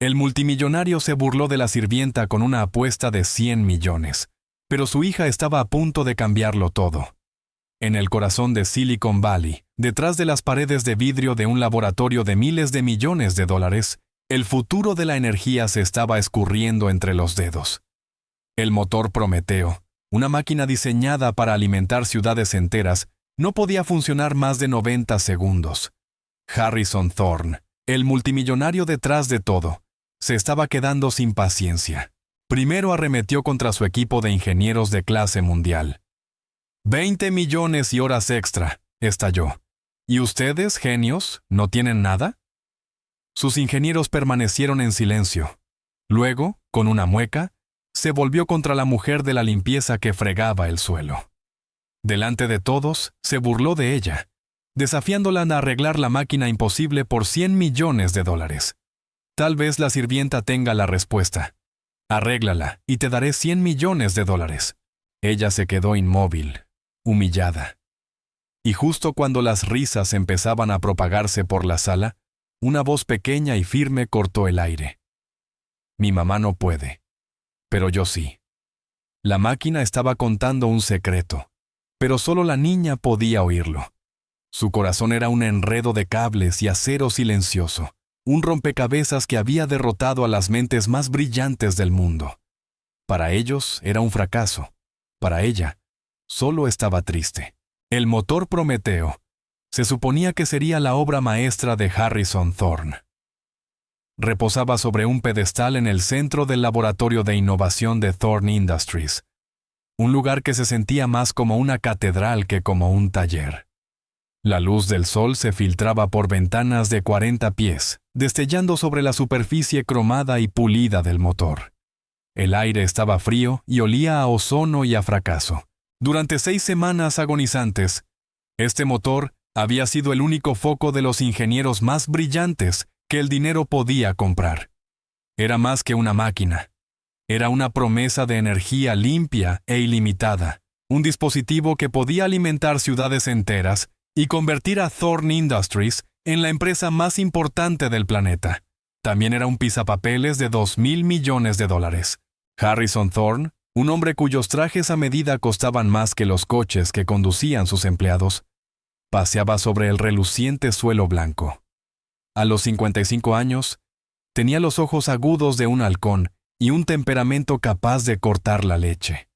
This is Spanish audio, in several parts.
El multimillonario se burló de la sirvienta con una apuesta de 100 millones, pero su hija estaba a punto de cambiarlo todo. En el corazón de Silicon Valley, detrás de las paredes de vidrio de un laboratorio de miles de millones de dólares, el futuro de la energía se estaba escurriendo entre los dedos. El motor Prometeo, una máquina diseñada para alimentar ciudades enteras, no podía funcionar más de 90 segundos. Harrison Thorne, el multimillonario detrás de todo, se estaba quedando sin paciencia. Primero arremetió contra su equipo de ingenieros de clase mundial. 20 millones y horas extra, estalló. ¿Y ustedes, genios, no tienen nada? Sus ingenieros permanecieron en silencio. Luego, con una mueca, se volvió contra la mujer de la limpieza que fregaba el suelo. Delante de todos, se burló de ella, desafiándola a arreglar la máquina imposible por 100 millones de dólares. Tal vez la sirvienta tenga la respuesta. Arréglala y te daré 100 millones de dólares. Ella se quedó inmóvil, humillada. Y justo cuando las risas empezaban a propagarse por la sala, una voz pequeña y firme cortó el aire. Mi mamá no puede, pero yo sí. La máquina estaba contando un secreto, pero solo la niña podía oírlo. Su corazón era un enredo de cables y acero silencioso, un rompecabezas que había derrotado a las mentes más brillantes del mundo. Para ellos era un fracaso. Para ella, solo estaba triste. El motor Prometeo se suponía que sería la obra maestra de Harrison Thorne. Reposaba sobre un pedestal en el centro del laboratorio de innovación de Thorne Industries, un lugar que se sentía más como una catedral que como un taller. La luz del sol se filtraba por ventanas de 40 pies, destellando sobre la superficie cromada y pulida del motor. El aire estaba frío y olía a ozono y a fracaso. Durante 6 semanas agonizantes, este motor había sido el único foco de los ingenieros más brillantes que el dinero podía comprar. Era más que una máquina. Era una promesa de energía limpia e ilimitada, un dispositivo que podía alimentar ciudades enteras y convertir a Thorne Industries en la empresa más importante del planeta. También era un pisapapeles de 2.000 millones de dólares. Harrison Thorne, un hombre cuyos trajes a medida costaban más que los coches que conducían sus empleados, paseaba sobre el reluciente suelo blanco. A los 55 años, tenía los ojos agudos de un halcón y un temperamento capaz de cortar la leche.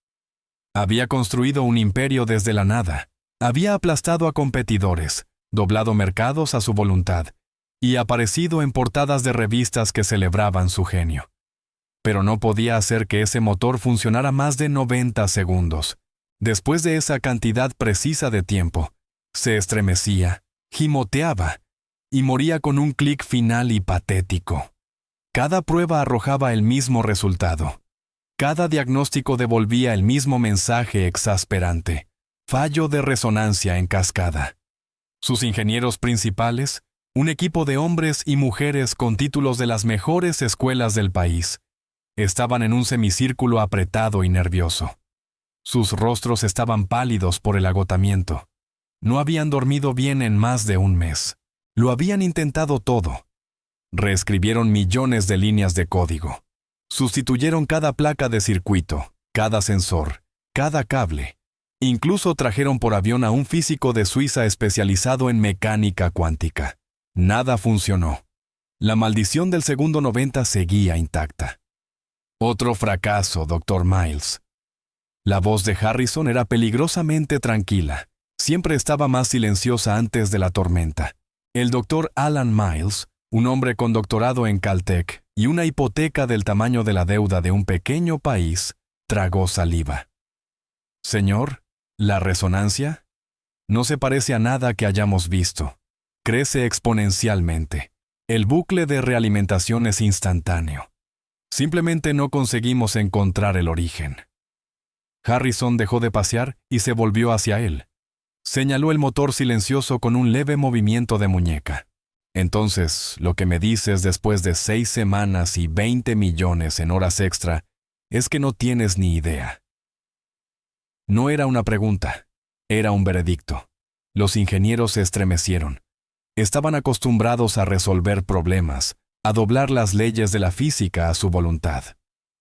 Había construido un imperio desde la nada, había aplastado a competidores, doblado mercados a su voluntad y aparecido en portadas de revistas que celebraban su genio. Pero no podía hacer que ese motor funcionara más de 90 segundos. Después de esa cantidad precisa de tiempo, se estremecía, gimoteaba y moría con un clic final y patético. Cada prueba arrojaba el mismo resultado. Cada diagnóstico devolvía el mismo mensaje exasperante: fallo de resonancia en cascada. Sus ingenieros principales, un equipo de hombres y mujeres con títulos de las mejores escuelas del país, estaban en un semicírculo apretado y nervioso. Sus rostros estaban pálidos por el agotamiento. No habían dormido bien en más de un mes. Lo habían intentado todo. Reescribieron millones de líneas de código. Sustituyeron cada placa de circuito, cada sensor, cada cable. Incluso trajeron por avión a un físico de Suiza especializado en mecánica cuántica. Nada funcionó. La maldición del segundo 90 seguía intacta. Otro fracaso, Dr. Miles. La voz de Harrison era peligrosamente tranquila. Siempre estaba más silenciosa antes de la tormenta. El Dr. Alan Miles, un hombre con doctorado en Caltech y una hipoteca del tamaño de la deuda de un pequeño país, tragó saliva. Señor, ¿la resonancia? No se parece a nada que hayamos visto. Crece exponencialmente. El bucle de realimentación es instantáneo. Simplemente no conseguimos encontrar el origen. Harrison dejó de pasear y se volvió hacia él. Señaló el motor silencioso con un leve movimiento de muñeca. Entonces, lo que me dices después de 6 semanas y 20 millones en horas extra es que no tienes ni idea. No era una pregunta, era un veredicto. Los ingenieros se estremecieron. Estaban acostumbrados a resolver problemas, a doblar las leyes de la física a su voluntad.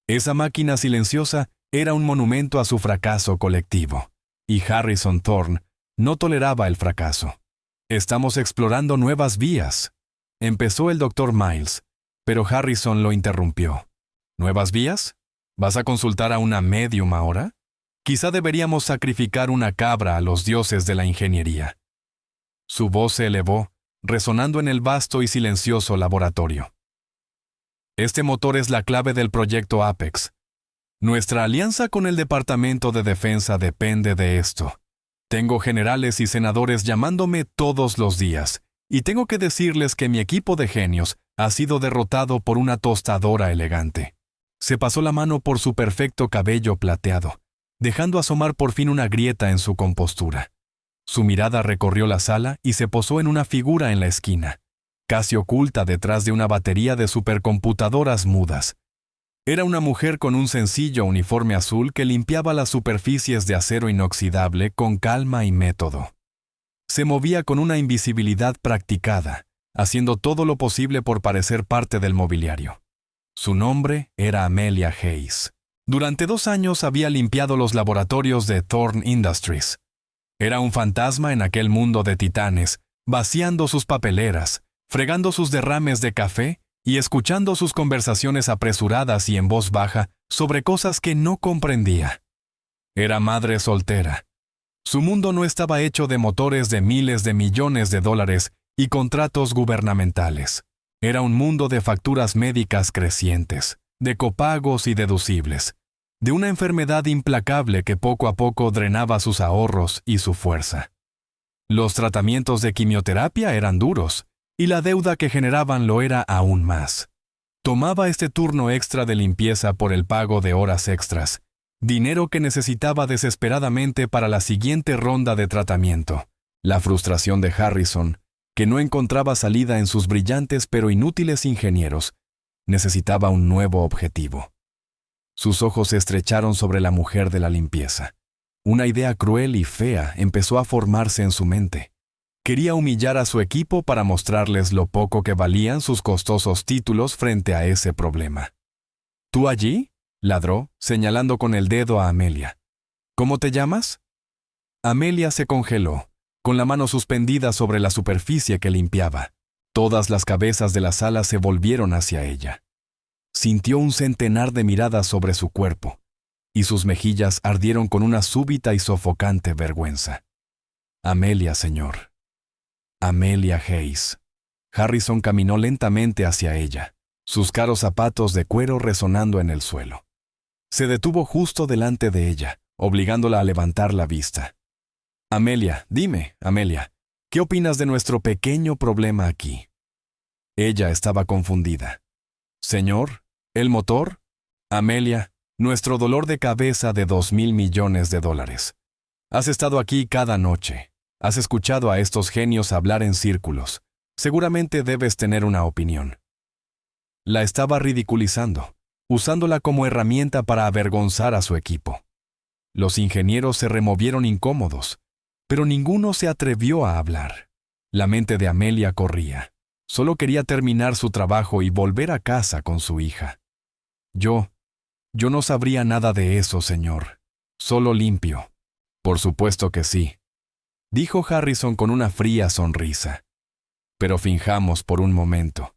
Esa máquina silenciosa era un monumento a su fracaso colectivo, y Harrison Thorne no toleraba el fracaso. «Estamos explorando nuevas vías», empezó el Dr. Miles, pero Harrison lo interrumpió. «¿Nuevas vías? ¿Vas a consultar a una médium ahora? Quizá deberíamos sacrificar una cabra a los dioses de la ingeniería». Su voz se elevó, resonando en el vasto y silencioso laboratorio. «Este motor es la clave del proyecto Apex. Nuestra alianza con el Departamento de Defensa depende de esto. Tengo generales y senadores llamándome todos los días, y tengo que decirles que mi equipo de genios ha sido derrotado por una tostadora elegante». Se pasó la mano por su perfecto cabello plateado, dejando asomar por fin una grieta en su compostura. Su mirada recorrió la sala y se posó en una figura en la esquina, casi oculta detrás de una batería de supercomputadoras mudas. Era una mujer con un sencillo uniforme azul que limpiaba las superficies de acero inoxidable con calma y método. Se movía con una invisibilidad practicada, haciendo todo lo posible por parecer parte del mobiliario. Su nombre era Amelia Hayes. Durante 2 años había limpiado los laboratorios de Thorne Industries. Era un fantasma en aquel mundo de titanes, vaciando sus papeleras, fregando sus derrames de café y escuchando sus conversaciones apresuradas y en voz baja sobre cosas que no comprendía. Era madre soltera. Su mundo no estaba hecho de motores de miles de millones de dólares y contratos gubernamentales. Era un mundo de facturas médicas crecientes, de copagos y deducibles, de una enfermedad implacable que poco a poco drenaba sus ahorros y su fuerza. Los tratamientos de quimioterapia eran duros, y la deuda que generaban lo era aún más. Tomaba este turno extra de limpieza por el pago de horas extras, dinero que necesitaba desesperadamente para la siguiente ronda de tratamiento. La frustración de Harrison, que no encontraba salida en sus brillantes pero inútiles ingenieros, necesitaba un nuevo objetivo. Sus ojos se estrecharon sobre la mujer de la limpieza. Una idea cruel y fea empezó a formarse en su mente. Quería humillar a su equipo para mostrarles lo poco que valían sus costosos títulos frente a ese problema. «¿Tú allí?», ladró, señalando con el dedo a Amelia. «¿Cómo te llamas?». Amelia se congeló, con la mano suspendida sobre la superficie que limpiaba. Todas las cabezas de la sala se volvieron hacia ella. Sintió un centenar de miradas sobre su cuerpo, y sus mejillas ardieron con una súbita y sofocante vergüenza. «Amelia, señor. Amelia Hayes». Harrison caminó lentamente hacia ella, sus caros zapatos de cuero resonando en el suelo. Se detuvo justo delante de ella, obligándola a levantar la vista. «Amelia, dime, Amelia, ¿qué opinas de nuestro pequeño problema aquí?». Ella estaba confundida. «Señor, ¿el motor?». «Amelia, nuestro dolor de cabeza de $2,000 millones. Has estado aquí cada noche. Has escuchado a estos genios hablar en círculos. Seguramente debes tener una opinión». La estaba ridiculizando, usándola como herramienta para avergonzar a su equipo. Los ingenieros se removieron incómodos, pero ninguno se atrevió a hablar. La mente de Amelia corría. Solo quería terminar su trabajo y volver a casa con su hija. Yo no sabría nada de eso, señor. Solo limpio». «Por supuesto que sí», dijo Harrison con una fría sonrisa. «Pero finjamos por un momento.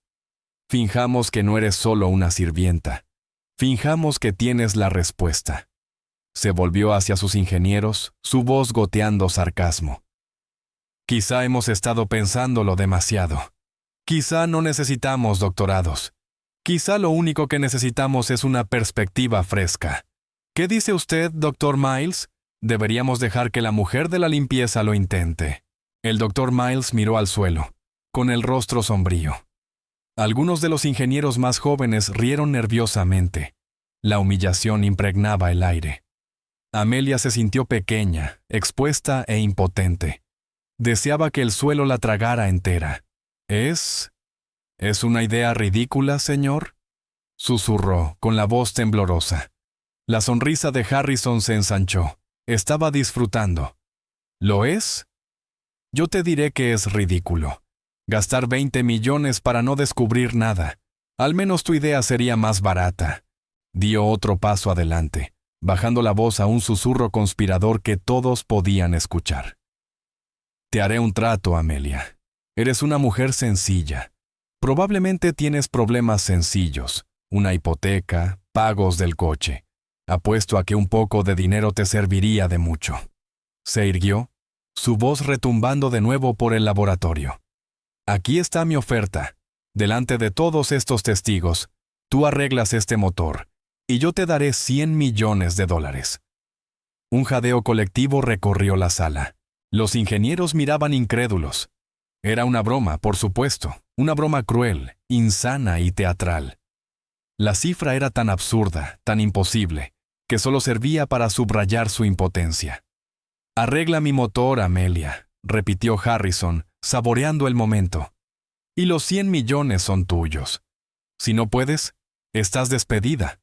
Finjamos que no eres solo una sirvienta. Finjamos que tienes la respuesta». Se volvió hacia sus ingenieros, su voz goteando sarcasmo. «Quizá hemos estado pensándolo demasiado. Quizá no necesitamos doctorados. Quizá lo único que necesitamos es una perspectiva fresca. ¿Qué dice usted, Dr. Miles? Deberíamos dejar que la mujer de la limpieza lo intente». El Dr. Miles miró al suelo, con el rostro sombrío. Algunos de los ingenieros más jóvenes rieron nerviosamente. La humillación impregnaba el aire. Amelia se sintió pequeña, expuesta e impotente. Deseaba que el suelo la tragara entera. ¿Es una idea ridícula, señor?», susurró, con la voz temblorosa. La sonrisa de Harrison se ensanchó. Estaba disfrutando. «¿Lo es? Yo te diré que es ridículo. Gastar 20 millones para no descubrir nada, Al menos tu idea sería más barata. Dio otro paso adelante, bajando la voz a un susurro conspirador que todos podían escuchar. Te haré un trato, Amelia. Eres una mujer sencilla. Probablemente tienes problemas sencillos, una hipoteca, pagos del coche. Apuesto a que un poco de dinero te serviría de mucho. Se irguió, su voz retumbando de nuevo por el laboratorio. Aquí está mi oferta. Delante de todos estos testigos, tú arreglas este motor, y yo te daré $100 millones. Un jadeo colectivo recorrió la sala. Los ingenieros miraban incrédulos. Era una broma, por supuesto, una broma cruel, insana y teatral. La cifra era tan absurda, tan imposible, que solo servía para subrayar su impotencia. Arregla mi motor, Amelia, repitió Harrison, saboreando el momento. Y los 100 millones son tuyos. Si no puedes, estás despedida.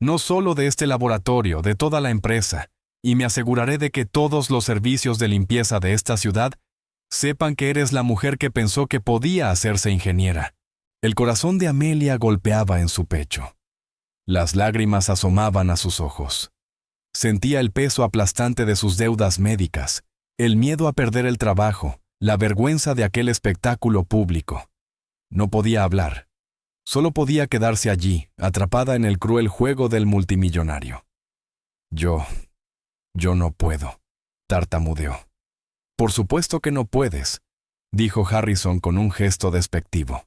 No solo de este laboratorio, de toda la empresa, y me aseguraré de que todos los servicios de limpieza de esta ciudad sepan que eres la mujer que pensó que podía hacerse ingeniera. El corazón de Amelia golpeaba en su pecho. Las lágrimas asomaban a sus ojos. Sentía el peso aplastante de sus deudas médicas, el miedo a perder el trabajo, la vergüenza de aquel espectáculo público. No podía hablar. Solo podía quedarse allí, atrapada en el cruel juego del multimillonario. Yo no puedo, tartamudeó. Por supuesto que no puedes, dijo Harrison con un gesto despectivo.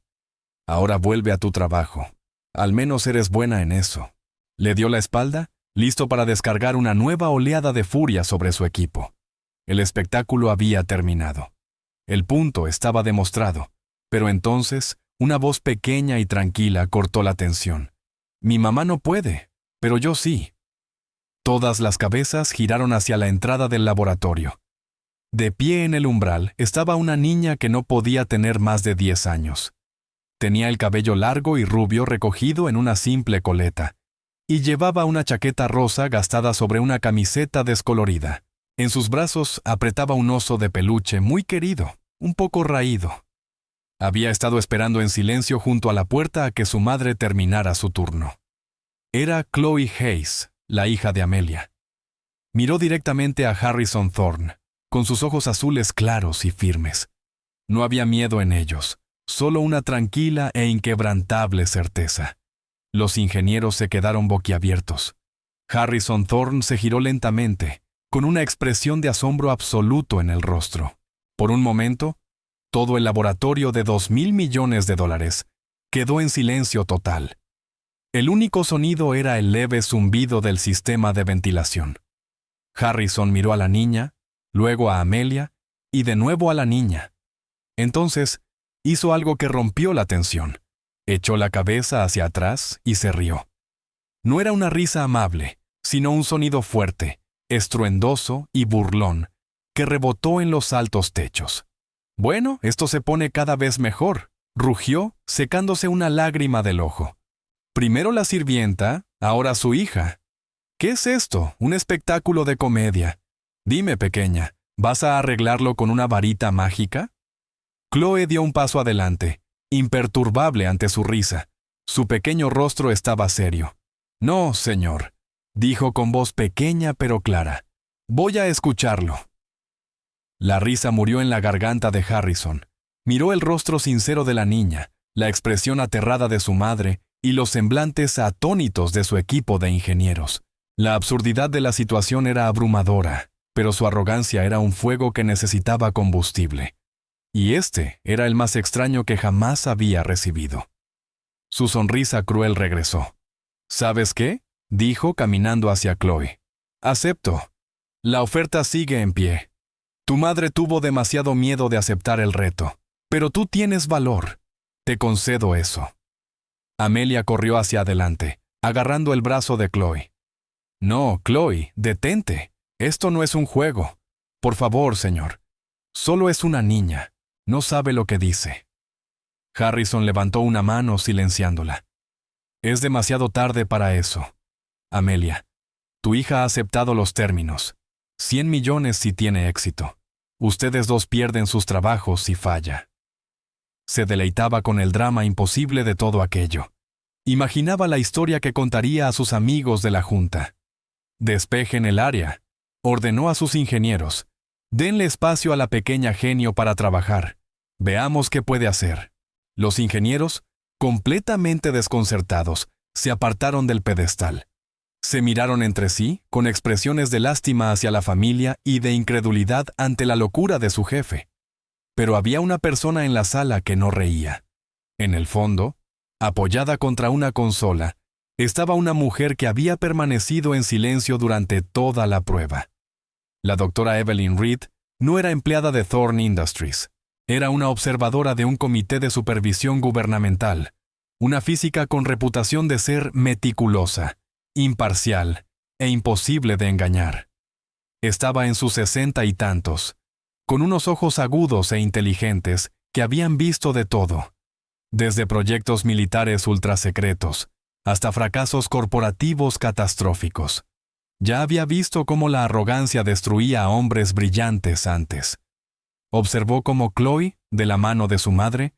Ahora vuelve a tu trabajo. Al menos eres buena en eso. Le dio la espalda, listo para descargar una nueva oleada de furia sobre su equipo. El espectáculo había terminado. El punto estaba demostrado, pero entonces una voz pequeña y tranquila cortó la tensión. Mi mamá no puede, pero yo sí. Todas las cabezas giraron hacia la entrada del laboratorio. De pie en el umbral estaba una niña que no podía tener más de 10 años. Tenía el cabello largo y rubio recogido en una simple coleta, y llevaba una chaqueta rosa gastada sobre una camiseta descolorida. En sus brazos apretaba un oso de peluche muy querido, un poco raído. Había estado esperando en silencio junto a la puerta a que su madre terminara su turno. Era Chloe Hayes, la hija de Amelia. Miró directamente a Harrison Thorne, con sus ojos azules claros y firmes. No había miedo en ellos, solo una tranquila e inquebrantable certeza. Los ingenieros se quedaron boquiabiertos. Harrison Thorne se giró lentamente, con una expresión de asombro absoluto en el rostro. Por un momento, todo el laboratorio de $2.000 millones quedó en silencio total. El único sonido era el leve zumbido del sistema de ventilación. Harrison miró a la niña, luego a Amelia y de nuevo a la niña. Entonces, hizo algo que rompió la tensión. Echó la cabeza hacia atrás y se rió. No era una risa amable, sino un sonido fuerte, estruendoso y burlón, que rebotó en los altos techos. Bueno, esto se pone cada vez mejor, rugió, secándose una lágrima del ojo. Primero la sirvienta, ahora su hija. ¿Qué es esto? ¿Un espectáculo de comedia? Dime, pequeña, ¿vas a arreglarlo con una varita mágica? Chloe dio un paso adelante, imperturbable ante su risa. Su pequeño rostro estaba serio. No, señor, dijo con voz pequeña pero clara. Voy a escucharlo. La risa murió en la garganta de Harrison. Miró el rostro sincero de la niña, la expresión aterrada de su madre y los semblantes atónitos de su equipo de ingenieros. La absurdidad de la situación era abrumadora, pero su arrogancia era un fuego que necesitaba combustible. Y este era el más extraño que jamás había recibido. Su sonrisa cruel regresó. ¿Sabes qué?, dijo caminando hacia Chloe. Acepto. La oferta sigue en pie. Tu madre tuvo demasiado miedo de aceptar el reto, pero tú tienes valor. Te concedo eso. Amelia corrió hacia adelante, agarrando el brazo de Chloe. No, Chloe, detente. Esto no es un juego. Por favor, señor. Solo es una niña. No sabe lo que dice. Harrison levantó una mano silenciándola. Es demasiado tarde para eso. Amelia, tu hija ha aceptado los términos. 100 millones si tiene éxito. Ustedes dos pierden sus trabajos si falla. Se deleitaba con el drama imposible de todo aquello. Imaginaba la historia que contaría a sus amigos de la junta. Despejen el área. Ordenó a sus ingenieros. Denle espacio a la pequeña genio para trabajar. Veamos qué puede hacer. Los ingenieros, completamente desconcertados, se apartaron del pedestal. Se miraron entre sí, con expresiones de lástima hacia la familia y de incredulidad ante la locura de su jefe. Pero había una persona en la sala que no reía. En el fondo, apoyada contra una consola, estaba una mujer que había permanecido en silencio durante toda la prueba. La doctora Evelyn Reed no era empleada de Thorn Industries. Era una observadora de un comité de supervisión gubernamental, una física con reputación de ser meticulosa, imparcial e imposible de engañar. Estaba en sus 60 y tantos, con unos ojos agudos e inteligentes que habían visto de todo, desde proyectos militares ultrasecretos hasta fracasos corporativos catastróficos. Ya había visto cómo la arrogancia destruía a hombres brillantes antes. Observó cómo Chloe, de la mano de su madre,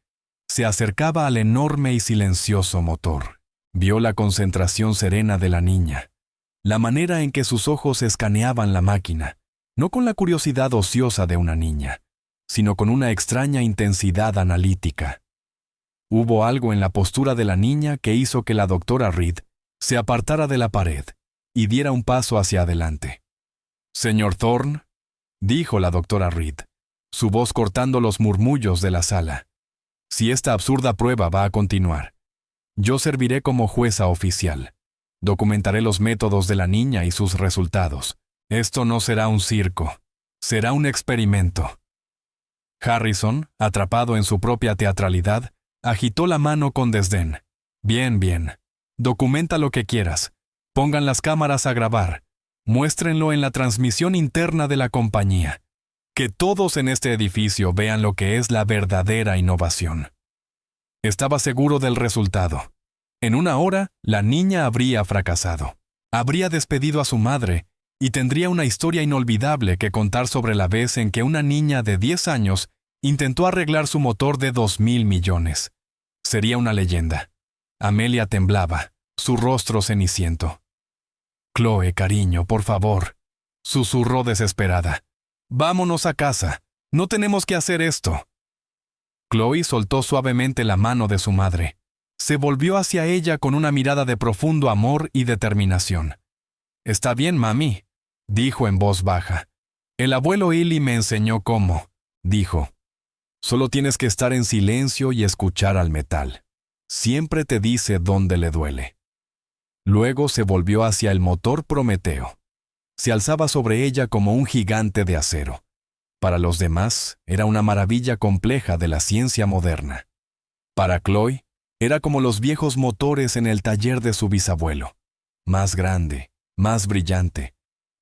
se acercaba al enorme y silencioso motor. Vio la concentración serena de la niña, la manera en que sus ojos escaneaban la máquina, no con la curiosidad ociosa de una niña, sino con una extraña intensidad analítica. Hubo algo en la postura de la niña que hizo que la doctora Reed se apartara de la pared y diera un paso hacia adelante. «Señor Thorne», dijo la doctora Reed, su voz cortando los murmullos de la sala, «si esta absurda prueba va a continuar, yo serviré como jueza oficial. Documentaré los métodos de la niña y sus resultados. Esto no será un circo, será un experimento». Harrison, atrapado en su propia teatralidad, agitó la mano con desdén. «Bien, bien. Documenta lo que quieras. Pongan las cámaras a grabar. Muéstrenlo en la transmisión interna de la compañía. Que todos en este edificio vean lo que es la verdadera innovación». Estaba seguro del resultado. En una hora, la niña habría fracasado. Habría despedido a su madre y tendría una historia inolvidable que contar sobre la vez en que una niña de 10 años intentó arreglar su motor de 2.000 millones. Sería una leyenda. Amelia temblaba, su rostro ceniciento. «Chloe, cariño, por favor», susurró desesperada. «Vámonos a casa. No tenemos que hacer esto». Chloe soltó suavemente la mano de su madre. Se volvió hacia ella con una mirada de profundo amor y determinación. «Está bien, mami», dijo en voz baja. «El abuelo Eli me enseñó cómo», dijo. «Solo tienes que estar en silencio y escuchar al metal. Siempre te dice dónde le duele». Luego se volvió hacia el motor Prometeo. Se alzaba sobre ella como un gigante de acero. Para los demás, era una maravilla compleja de la ciencia moderna. Para Chloe, era como los viejos motores en el taller de su bisabuelo. Más grande, más brillante,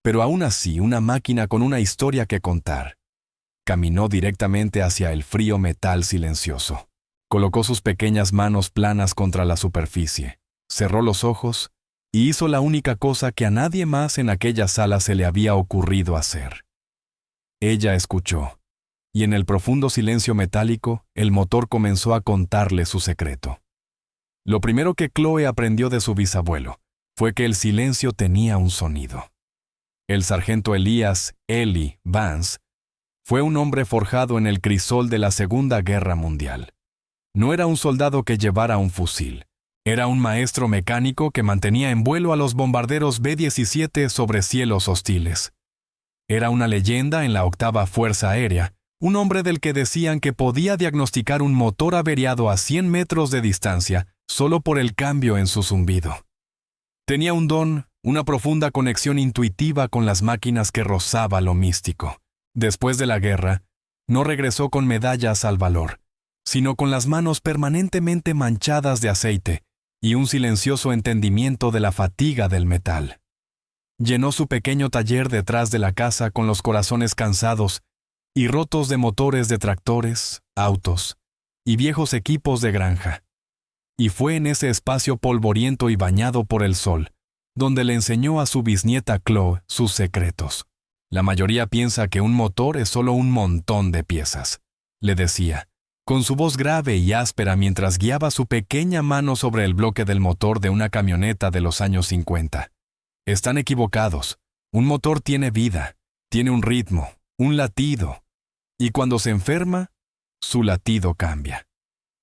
pero aún así una máquina con una historia que contar. Caminó directamente hacia el frío metal silencioso. Colocó sus pequeñas manos planas contra la superficie, cerró los ojos y hizo la única cosa que a nadie más en aquella sala se le había ocurrido hacer. Ella escuchó, y en el profundo silencio metálico, el motor comenzó a contarle su secreto. Lo primero que Chloe aprendió de su bisabuelo fue que el silencio tenía un sonido. El sargento Elias Eli Vance fue un hombre forjado en el crisol de la Segunda Guerra Mundial. No era un soldado que llevara un fusil. Era un maestro mecánico que mantenía en vuelo a los bombarderos B-17 sobre cielos hostiles. Era una leyenda en la 8ª Fuerza Aérea, un hombre del que decían que podía diagnosticar un motor averiado a 100 metros de distancia solo por el cambio en su zumbido. Tenía un don, una profunda conexión intuitiva con las máquinas que rozaba lo místico. Después de la guerra, no regresó con medallas al valor, sino con las manos permanentemente manchadas de aceite y un silencioso entendimiento de la fatiga del metal. Llenó su pequeño taller detrás de la casa con los corazones cansados y rotos de motores de tractores, autos y viejos equipos de granja. Y fue en ese espacio polvoriento y bañado por el sol, donde le enseñó a su bisnieta Chloe sus secretos. La mayoría piensa que un motor es solo un montón de piezas, le decía. con su voz grave y áspera mientras guiaba su pequeña mano sobre el bloque del motor de una camioneta de los años 50. Están equivocados. Un motor tiene vida, tiene un ritmo, un latido. Y cuando se enferma, su latido cambia.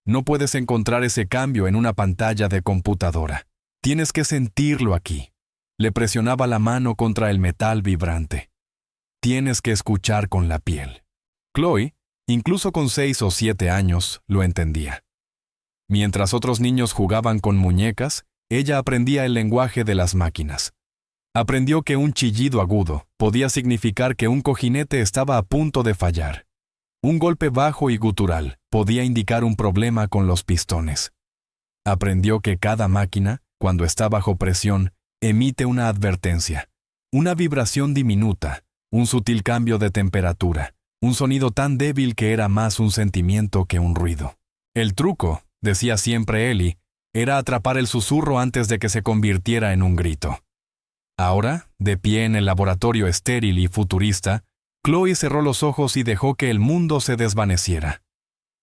No puedes encontrar ese cambio en una pantalla de computadora. Tienes que sentirlo aquí. Le presionaba la mano contra el metal vibrante. Tienes que escuchar con la piel. Chloe, incluso con 6 o 7 años, lo entendía. Mientras otros niños jugaban con muñecas, ella aprendía el lenguaje de las máquinas. Aprendió que un chillido agudo podía significar que un cojinete estaba a punto de fallar. Un golpe bajo y gutural podía indicar un problema con los pistones. Aprendió que cada máquina, cuando está bajo presión, emite una advertencia, una vibración diminuta, un sutil cambio de temperatura, un sonido tan débil que era más un sentimiento que un ruido. El truco, decía siempre Ellie, era atrapar el susurro antes de que se convirtiera en un grito. Ahora, de pie en el laboratorio estéril y futurista, Chloe cerró los ojos y dejó que el mundo se desvaneciera.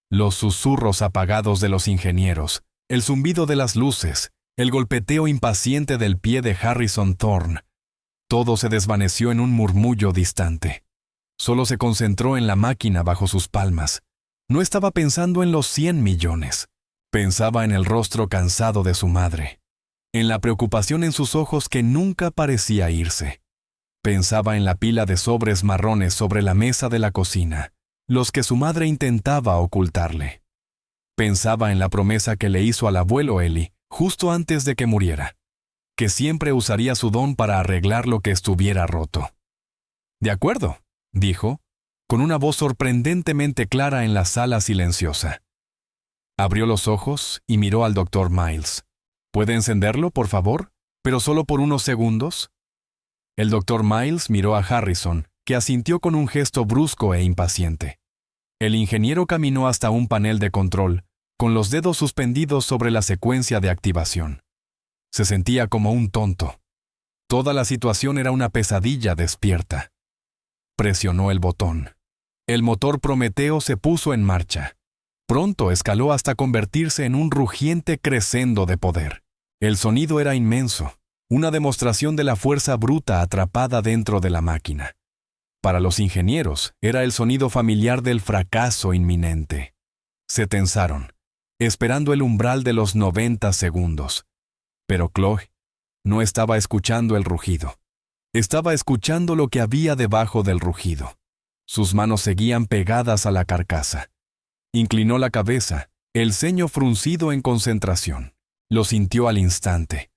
Los susurros apagados de los ingenieros, el zumbido de las luces, el golpeteo impaciente del pie de Harrison Thorne, todo se desvaneció en un murmullo distante. Solo se concentró en la máquina bajo sus palmas. No estaba pensando en los 100 millones. Pensaba en el rostro cansado de su madre, en la preocupación en sus ojos que nunca parecía irse. Pensaba en la pila de sobres marrones sobre la mesa de la cocina, los que su madre intentaba ocultarle. Pensaba en la promesa que le hizo al abuelo Ellie justo antes de que muriera, que siempre usaría su don para arreglar lo que estuviera roto. «De acuerdo», dijo, con una voz sorprendentemente clara en la sala silenciosa. Abrió los ojos y miró al Dr. Miles. «¿Puede encenderlo, por favor? Pero solo por unos segundos». El Dr. Miles miró a Harrison, que asintió con un gesto brusco e impaciente. El ingeniero caminó hasta un panel de control, con los dedos suspendidos sobre la secuencia de activación. Se sentía como un tonto. Toda la situación era una pesadilla despierta. Presionó el botón. El motor Prometeo se puso en marcha. Pronto escaló hasta convertirse en un rugiente crescendo de poder. El sonido era inmenso, una demostración de la fuerza bruta atrapada dentro de la máquina. Para los ingenieros, era el sonido familiar del fracaso inminente. Se tensaron, esperando el umbral de los 90 segundos. Pero Chloe no estaba escuchando el rugido. Estaba escuchando lo que había debajo del rugido. Sus manos seguían pegadas a la carcasa. Inclinó la cabeza, el ceño fruncido en concentración. Lo sintió al instante.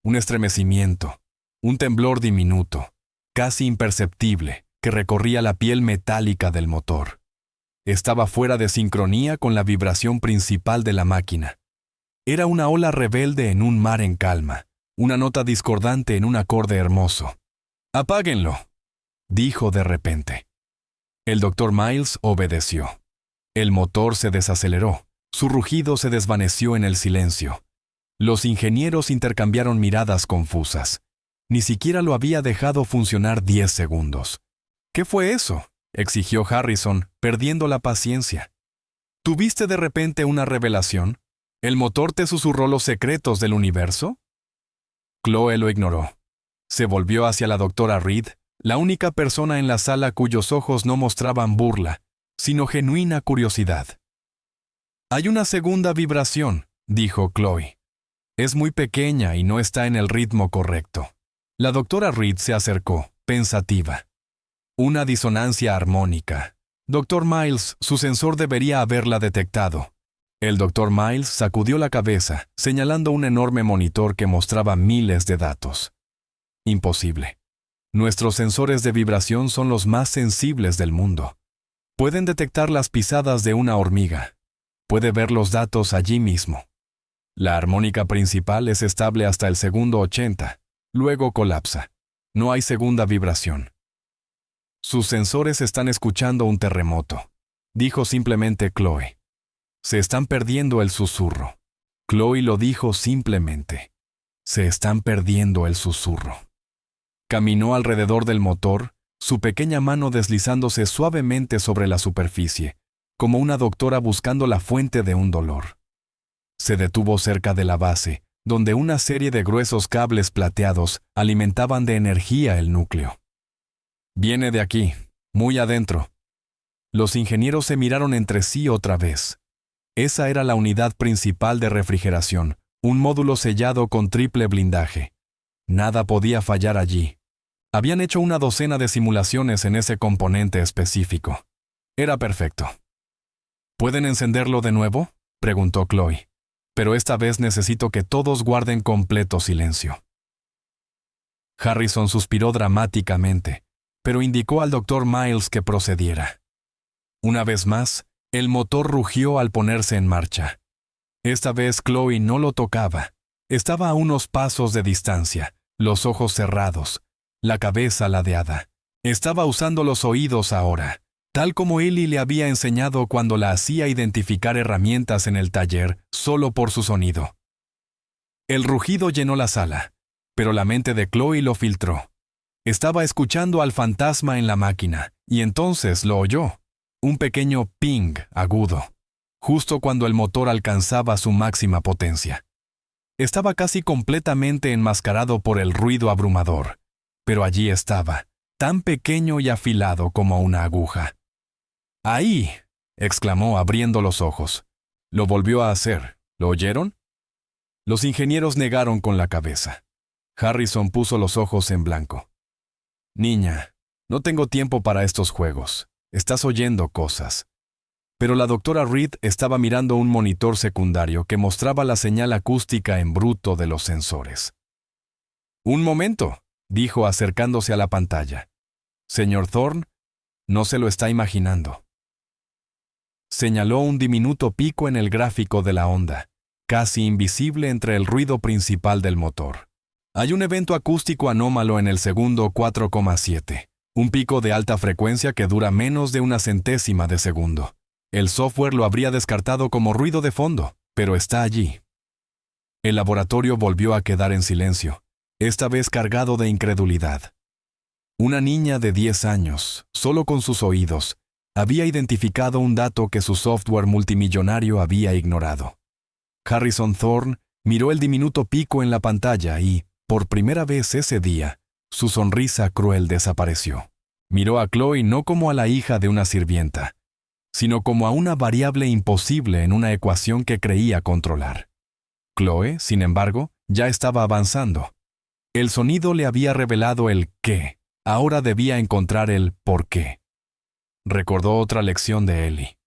Un estremecimiento, un temblor diminuto, casi imperceptible, que recorría la piel metálica del motor. Estaba fuera de sincronía con la vibración principal de la máquina. Era una ola rebelde en un mar en calma, una nota discordante en un acorde hermoso. «Apáguenlo», dijo de repente. El Dr. Miles obedeció. El motor se desaceleró, su rugido se desvaneció en el silencio. Los ingenieros intercambiaron miradas confusas. Ni siquiera lo había dejado funcionar 10 segundos. «¿Qué fue eso?», exigió Harrison, perdiendo la paciencia. «¿Tuviste de repente una revelación? ¿El motor te susurró los secretos del universo?» Chloe lo ignoró. Se volvió hacia la doctora Reed, la única persona en la sala cuyos ojos no mostraban burla, sino genuina curiosidad. «Hay una segunda vibración», dijo Chloe. «Es muy pequeña y no está en el ritmo correcto». La doctora Reed se acercó, pensativa. «Una disonancia armónica. Dr. Miles, su sensor debería haberla detectado». El Dr. Miles sacudió la cabeza, señalando un enorme monitor que mostraba miles de datos. «Imposible. Nuestros sensores de vibración son los más sensibles del mundo. Pueden detectar las pisadas de una hormiga. Puede ver los datos allí mismo. La armónica principal es estable hasta el segundo 80, luego colapsa. No hay segunda vibración. Sus sensores están escuchando un terremoto», dijo simplemente Chloe. «Se están perdiendo el susurro». Chloe lo dijo simplemente. «Se están perdiendo el susurro». Caminó alrededor del motor, su pequeña mano deslizándose suavemente sobre la superficie, como una doctora buscando la fuente de un dolor. Se detuvo cerca de la base, donde una serie de gruesos cables plateados alimentaban de energía el núcleo. Viene de aquí, muy adentro. Los ingenieros se miraron entre sí otra vez. Esa era la unidad principal de refrigeración, un módulo sellado con triple blindaje. Nada podía fallar allí. Habían hecho una docena de simulaciones en ese componente específico. Era perfecto. ¿Pueden encenderlo de nuevo?, preguntó Chloe. Pero esta vez necesito que todos guarden completo silencio. Harrison suspiró dramáticamente, pero indicó al Dr. Miles que procediera. Una vez más, el motor rugió al ponerse en marcha. Esta vez Chloe no lo tocaba. Estaba a unos pasos de distancia, los ojos cerrados, la cabeza ladeada. Estaba usando los oídos ahora, tal como Ellie le había enseñado cuando la hacía identificar herramientas en el taller solo por su sonido. El rugido llenó la sala, pero la mente de Chloe lo filtró. Estaba escuchando al fantasma en la máquina, y entonces lo oyó. Un pequeño ping agudo, justo cuando el motor alcanzaba su máxima potencia. Estaba casi completamente enmascarado por el ruido abrumador, pero allí estaba, tan pequeño y afilado como una aguja. ¡Ahí!, exclamó abriendo los ojos. Lo volvió a hacer. ¿Lo oyeron? Los ingenieros negaron con la cabeza. Harrison puso los ojos en blanco. Niña, no tengo tiempo para estos juegos. Estás oyendo cosas. Pero la doctora Reed estaba mirando un monitor secundario que mostraba la señal acústica en bruto de los sensores. «Un momento», dijo acercándose a la pantalla. «Señor Thorne, no se lo está imaginando». Señaló un diminuto pico en el gráfico de la onda, casi invisible entre el ruido principal del motor. Hay un evento acústico anómalo en el segundo 4,7. Un pico de alta frecuencia que dura menos de una centésima de segundo. El software lo habría descartado como ruido de fondo, pero está allí. El laboratorio volvió a quedar en silencio, esta vez cargado de incredulidad. Una niña de 10 años, solo con sus oídos, había identificado un dato que su software multimillonario había ignorado. Harrison Thorne miró el diminuto pico en la pantalla y, por primera vez ese día, su sonrisa cruel desapareció. Miró a Chloe no como a la hija de una sirvienta, sino como a una variable imposible en una ecuación que creía controlar. Chloe, sin embargo, ya estaba avanzando. El sonido le había revelado el qué. Ahora debía encontrar el por qué. Recordó otra lección de Ellie.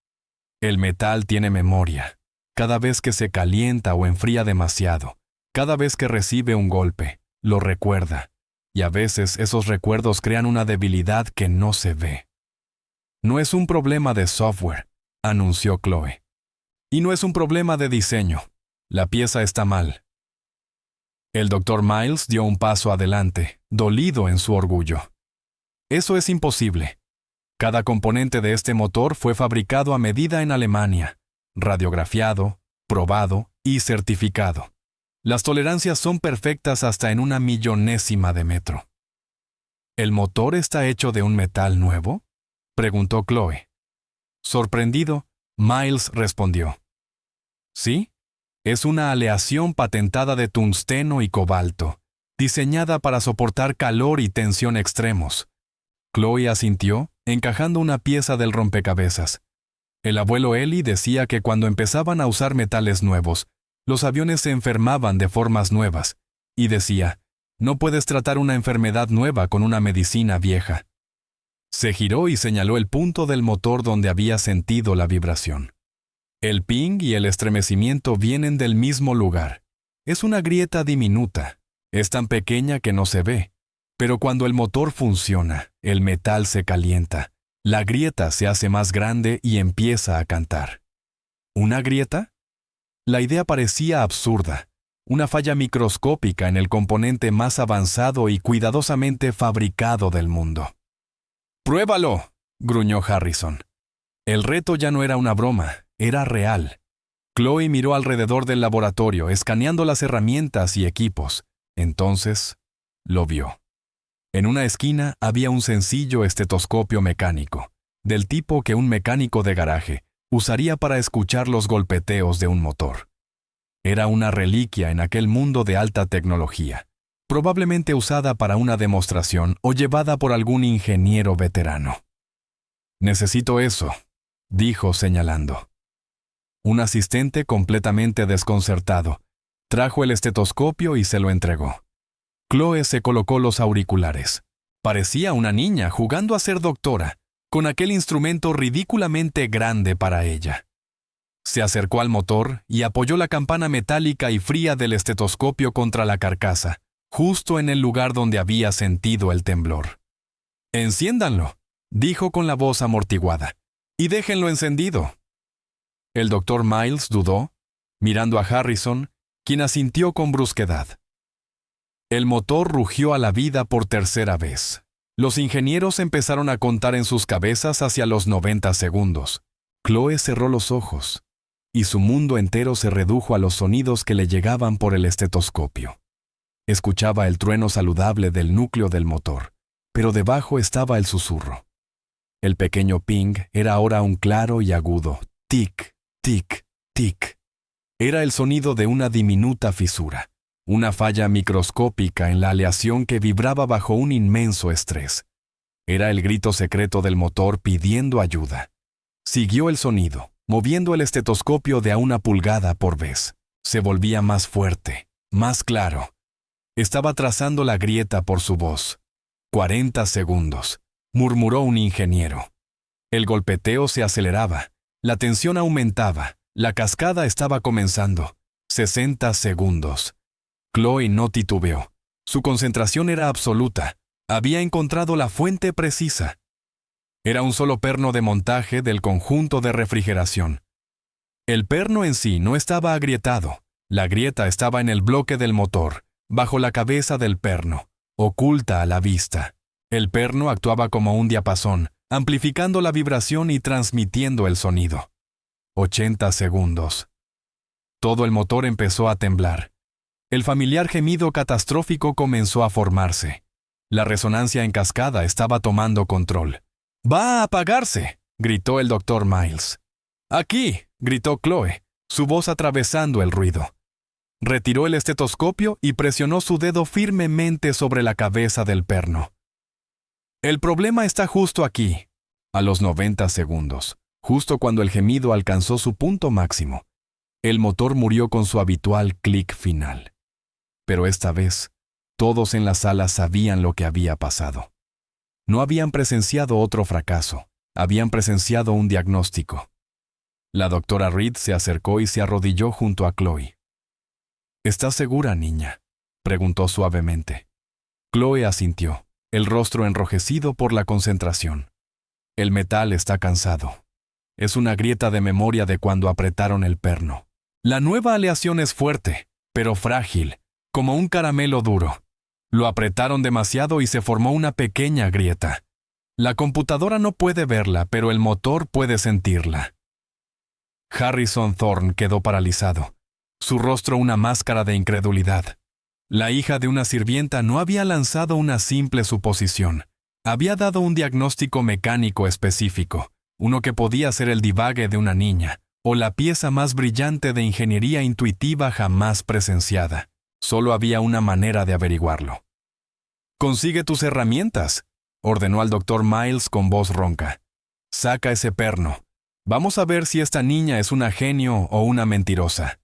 El metal tiene memoria. Cada vez que se calienta o enfría demasiado, cada vez que recibe un golpe, lo recuerda. Y a veces esos recuerdos crean una debilidad que no se ve. No es un problema de software, anunció Chloe. Y no es un problema de diseño. La pieza está mal. El Dr. Miles dio un paso adelante, dolido en su orgullo. Eso es imposible. Cada componente de este motor fue fabricado a medida en Alemania, radiografiado, probado y certificado. Las tolerancias son perfectas hasta en una millonésima de metro. ¿El motor está hecho de un metal nuevo?, preguntó Chloe. Sorprendido, Miles respondió. Sí, es una aleación patentada de tungsteno y cobalto, diseñada para soportar calor y tensión extremos. Chloe asintió, encajando una pieza del rompecabezas. El abuelo Ellie decía que cuando empezaban a usar metales nuevos, los aviones se enfermaban de formas nuevas, y decía, no puedes tratar una enfermedad nueva con una medicina vieja. Se giró y señaló el punto del motor donde había sentido la vibración. El ping y el estremecimiento vienen del mismo lugar. Es una grieta diminuta. Es tan pequeña que no se ve. Pero cuando el motor funciona, el metal se calienta. La grieta se hace más grande y empieza a cantar. ¿Una grieta? La idea parecía absurda. Una falla microscópica en el componente más avanzado y cuidadosamente fabricado del mundo. «¡Pruébalo!», gruñó Harrison. El reto ya no era una broma, era real. Chloe miró alrededor del laboratorio, escaneando las herramientas y equipos. Entonces, lo vio. En una esquina había un sencillo estetoscopio mecánico, del tipo que un mecánico de garaje, usaría para escuchar los golpeteos de un motor. Era una reliquia en aquel mundo de alta tecnología, probablemente usada para una demostración o llevada por algún ingeniero veterano. «Necesito eso», dijo señalando. Un asistente completamente desconcertado trajo el estetoscopio y se lo entregó. Chloe se colocó los auriculares. Parecía una niña jugando a ser doctora, con aquel instrumento ridículamente grande para ella. Se acercó al motor y apoyó la campana metálica y fría del estetoscopio contra la carcasa, justo en el lugar donde había sentido el temblor. «Enciéndanlo», dijo con la voz amortiguada, «y déjenlo encendido». El doctor Miles dudó, mirando a Harrison, quien asintió con brusquedad. El motor rugió a la vida por tercera vez. Los ingenieros empezaron a contar en sus cabezas hacia los 90 segundos. Chloe cerró los ojos, y su mundo entero se redujo a los sonidos que le llegaban por el estetoscopio. Escuchaba el trueno saludable del núcleo del motor, pero debajo estaba el susurro. El pequeño ping era ahora un claro y agudo tic, tic, tic. Era el sonido de una diminuta fisura, una falla microscópica en la aleación que vibraba bajo un inmenso estrés. Era el grito secreto del motor pidiendo ayuda. Siguió el sonido, moviendo el estetoscopio de a 1 pulgada por vez. Se volvía más fuerte, más claro. Estaba trazando la grieta por su voz. 40 segundos, murmuró un ingeniero. El golpeteo se aceleraba, la tensión aumentaba, la cascada estaba comenzando. 60 segundos. Chloe no titubeó. Su concentración era absoluta. Había encontrado la fuente precisa. Era un solo perno de montaje del conjunto de refrigeración. El perno en sí no estaba agrietado. La grieta estaba en el bloque del motor, bajo la cabeza del perno, oculta a la vista. El perno actuaba como un diapasón, amplificando la vibración y transmitiendo el sonido. 80 segundos. Todo el motor empezó a temblar. El familiar gemido catastrófico comenzó a formarse. La resonancia en cascada estaba tomando control. «¡Va a apagarse!», gritó el doctor Miles. «¡Aquí!», gritó Chloe, su voz atravesando el ruido. Retiró el estetoscopio y presionó su dedo firmemente sobre la cabeza del perno. «El problema está justo aquí». A los 90 segundos, justo cuando el gemido alcanzó su punto máximo, el motor murió con su habitual clic final. Pero esta vez, todos en la sala sabían lo que había pasado. No habían presenciado otro fracaso, habían presenciado un diagnóstico. La doctora Reed se acercó y se arrodilló junto a Chloe. «¿Estás segura, niña?», preguntó suavemente. Chloe asintió, el rostro enrojecido por la concentración. «El metal está cansado. Es una grieta de memoria de cuando apretaron el perno. La nueva aleación es fuerte, pero frágil, como un caramelo duro. Lo apretaron demasiado y se formó una pequeña grieta. La computadora no puede verla, pero el motor puede sentirla». Harrison Thorne quedó paralizado, su rostro una máscara de incredulidad. La hija de una sirvienta no había lanzado una simple suposición. Había dado un diagnóstico mecánico específico, uno que podía ser el divague de una niña, o la pieza más brillante de ingeniería intuitiva jamás presenciada. Solo había una manera de averiguarlo. «Consigue tus herramientas», ordenó al doctor Miles con voz ronca. «Saca ese perno. Vamos a ver si esta niña es una genio o una mentirosa».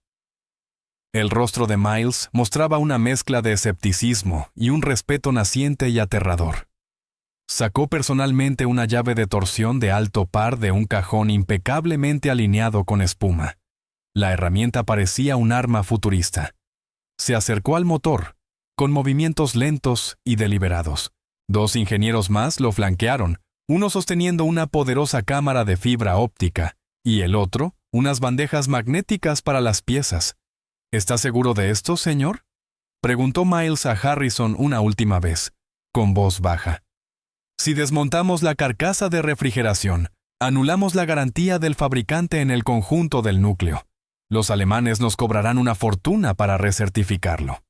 El rostro de Miles mostraba una mezcla de escepticismo y un respeto naciente y aterrador. Sacó personalmente una llave de torsión de alto par de un cajón impecablemente alineado con espuma. La herramienta parecía un arma futurista. Se acercó al motor, con movimientos lentos y deliberados. 2 ingenieros más lo flanquearon, uno sosteniendo una poderosa cámara de fibra óptica y el otro unas bandejas magnéticas para las piezas. «¿Está seguro de esto, señor?», preguntó Miles a Harrison una última vez, con voz baja. «Si desmontamos la carcasa de refrigeración, anulamos la garantía del fabricante en el conjunto del núcleo. Los alemanes nos cobrarán una fortuna para recertificarlo».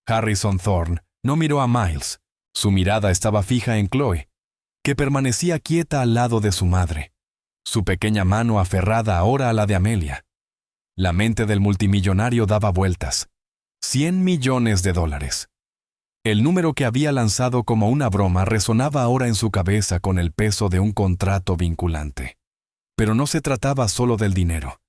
Harrison Thorne no miró a Miles. Su mirada estaba fija en Chloe, que permanecía quieta al lado de su madre. su pequeña mano aferrada ahora a la de Amelia. La mente del multimillonario daba vueltas. $100 millones. El número que había lanzado como una broma resonaba ahora en su cabeza con el peso de un contrato vinculante. Pero no se trataba solo del dinero,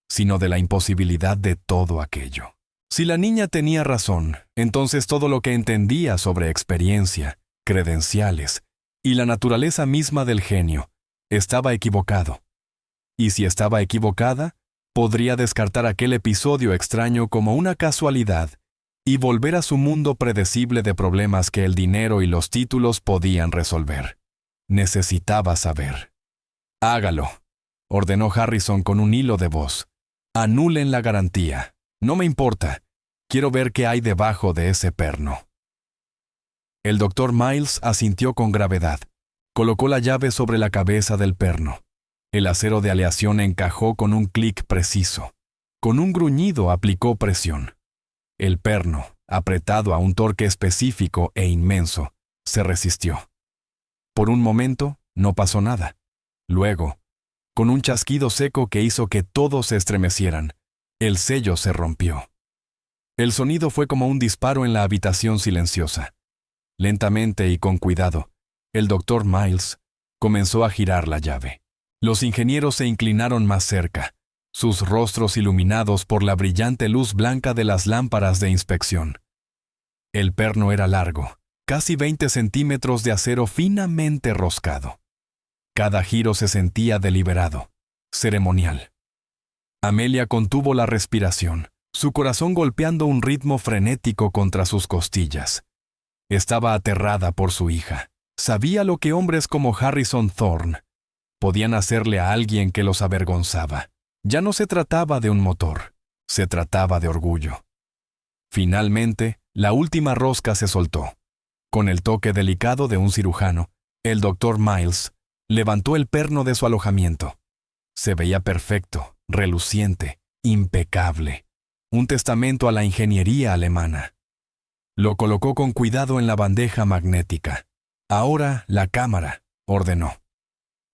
sino de la imposibilidad de todo aquello. Si la niña tenía razón, entonces todo lo que entendía sobre experiencia, credenciales y la naturaleza misma del genio estaba equivocado. Y si estaba equivocada, podría descartar aquel episodio extraño como una casualidad y volver a su mundo predecible de problemas que el dinero y los títulos podían resolver. Necesitaba saber. «Hágalo», ordenó Harrison con un hilo de voz. «Anulen la garantía. No me importa. Quiero ver qué hay debajo de ese perno». El Dr. Miles asintió con gravedad. Colocó la llave sobre la cabeza del perno. El acero de aleación encajó con un clic preciso. Con un gruñido aplicó presión. El perno, apretado a un torque específico e inmenso, se resistió. Por un momento, no pasó nada. Luego, con un chasquido seco que hizo que todos se estremecieran, el sello se rompió. El sonido fue como un disparo en la habitación silenciosa. Lentamente y con cuidado, el Dr. Miles comenzó a girar la llave. Los ingenieros se inclinaron más cerca, sus rostros iluminados por la brillante luz blanca de las lámparas de inspección. El perno era largo, casi 20 centímetros de acero finamente roscado. Cada giro se sentía deliberado, ceremonial. Amelia contuvo la respiración, su corazón golpeando un ritmo frenético contra sus costillas. Estaba aterrada por su hija. Sabía lo que hombres como Harrison Thorne podían hacerle a alguien que los avergonzaba. Ya no se trataba de un motor, se trataba de orgullo. Finalmente, la última rosca se soltó. Con el toque delicado de un cirujano, el Dr. Miles levantó el perno de su alojamiento. Se veía perfecto, reluciente, impecable. Un testamento a la ingeniería alemana. Lo colocó con cuidado en la bandeja magnética. «Ahora la cámara», ordenó.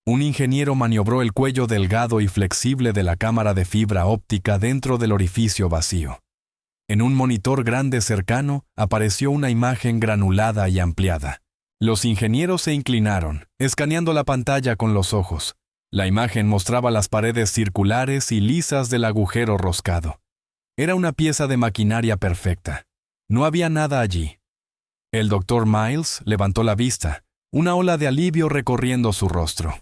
Un ingeniero maniobró el cuello delgado y flexible de la cámara de fibra óptica dentro del orificio vacío. En un monitor grande cercano apareció una imagen granulada y ampliada. Los ingenieros se inclinaron, escaneando la pantalla con los ojos. La imagen mostraba las paredes circulares y lisas del agujero roscado. Era una pieza de maquinaria perfecta. No había nada allí. El Dr. Miles levantó la vista, una ola de alivio recorriendo su rostro.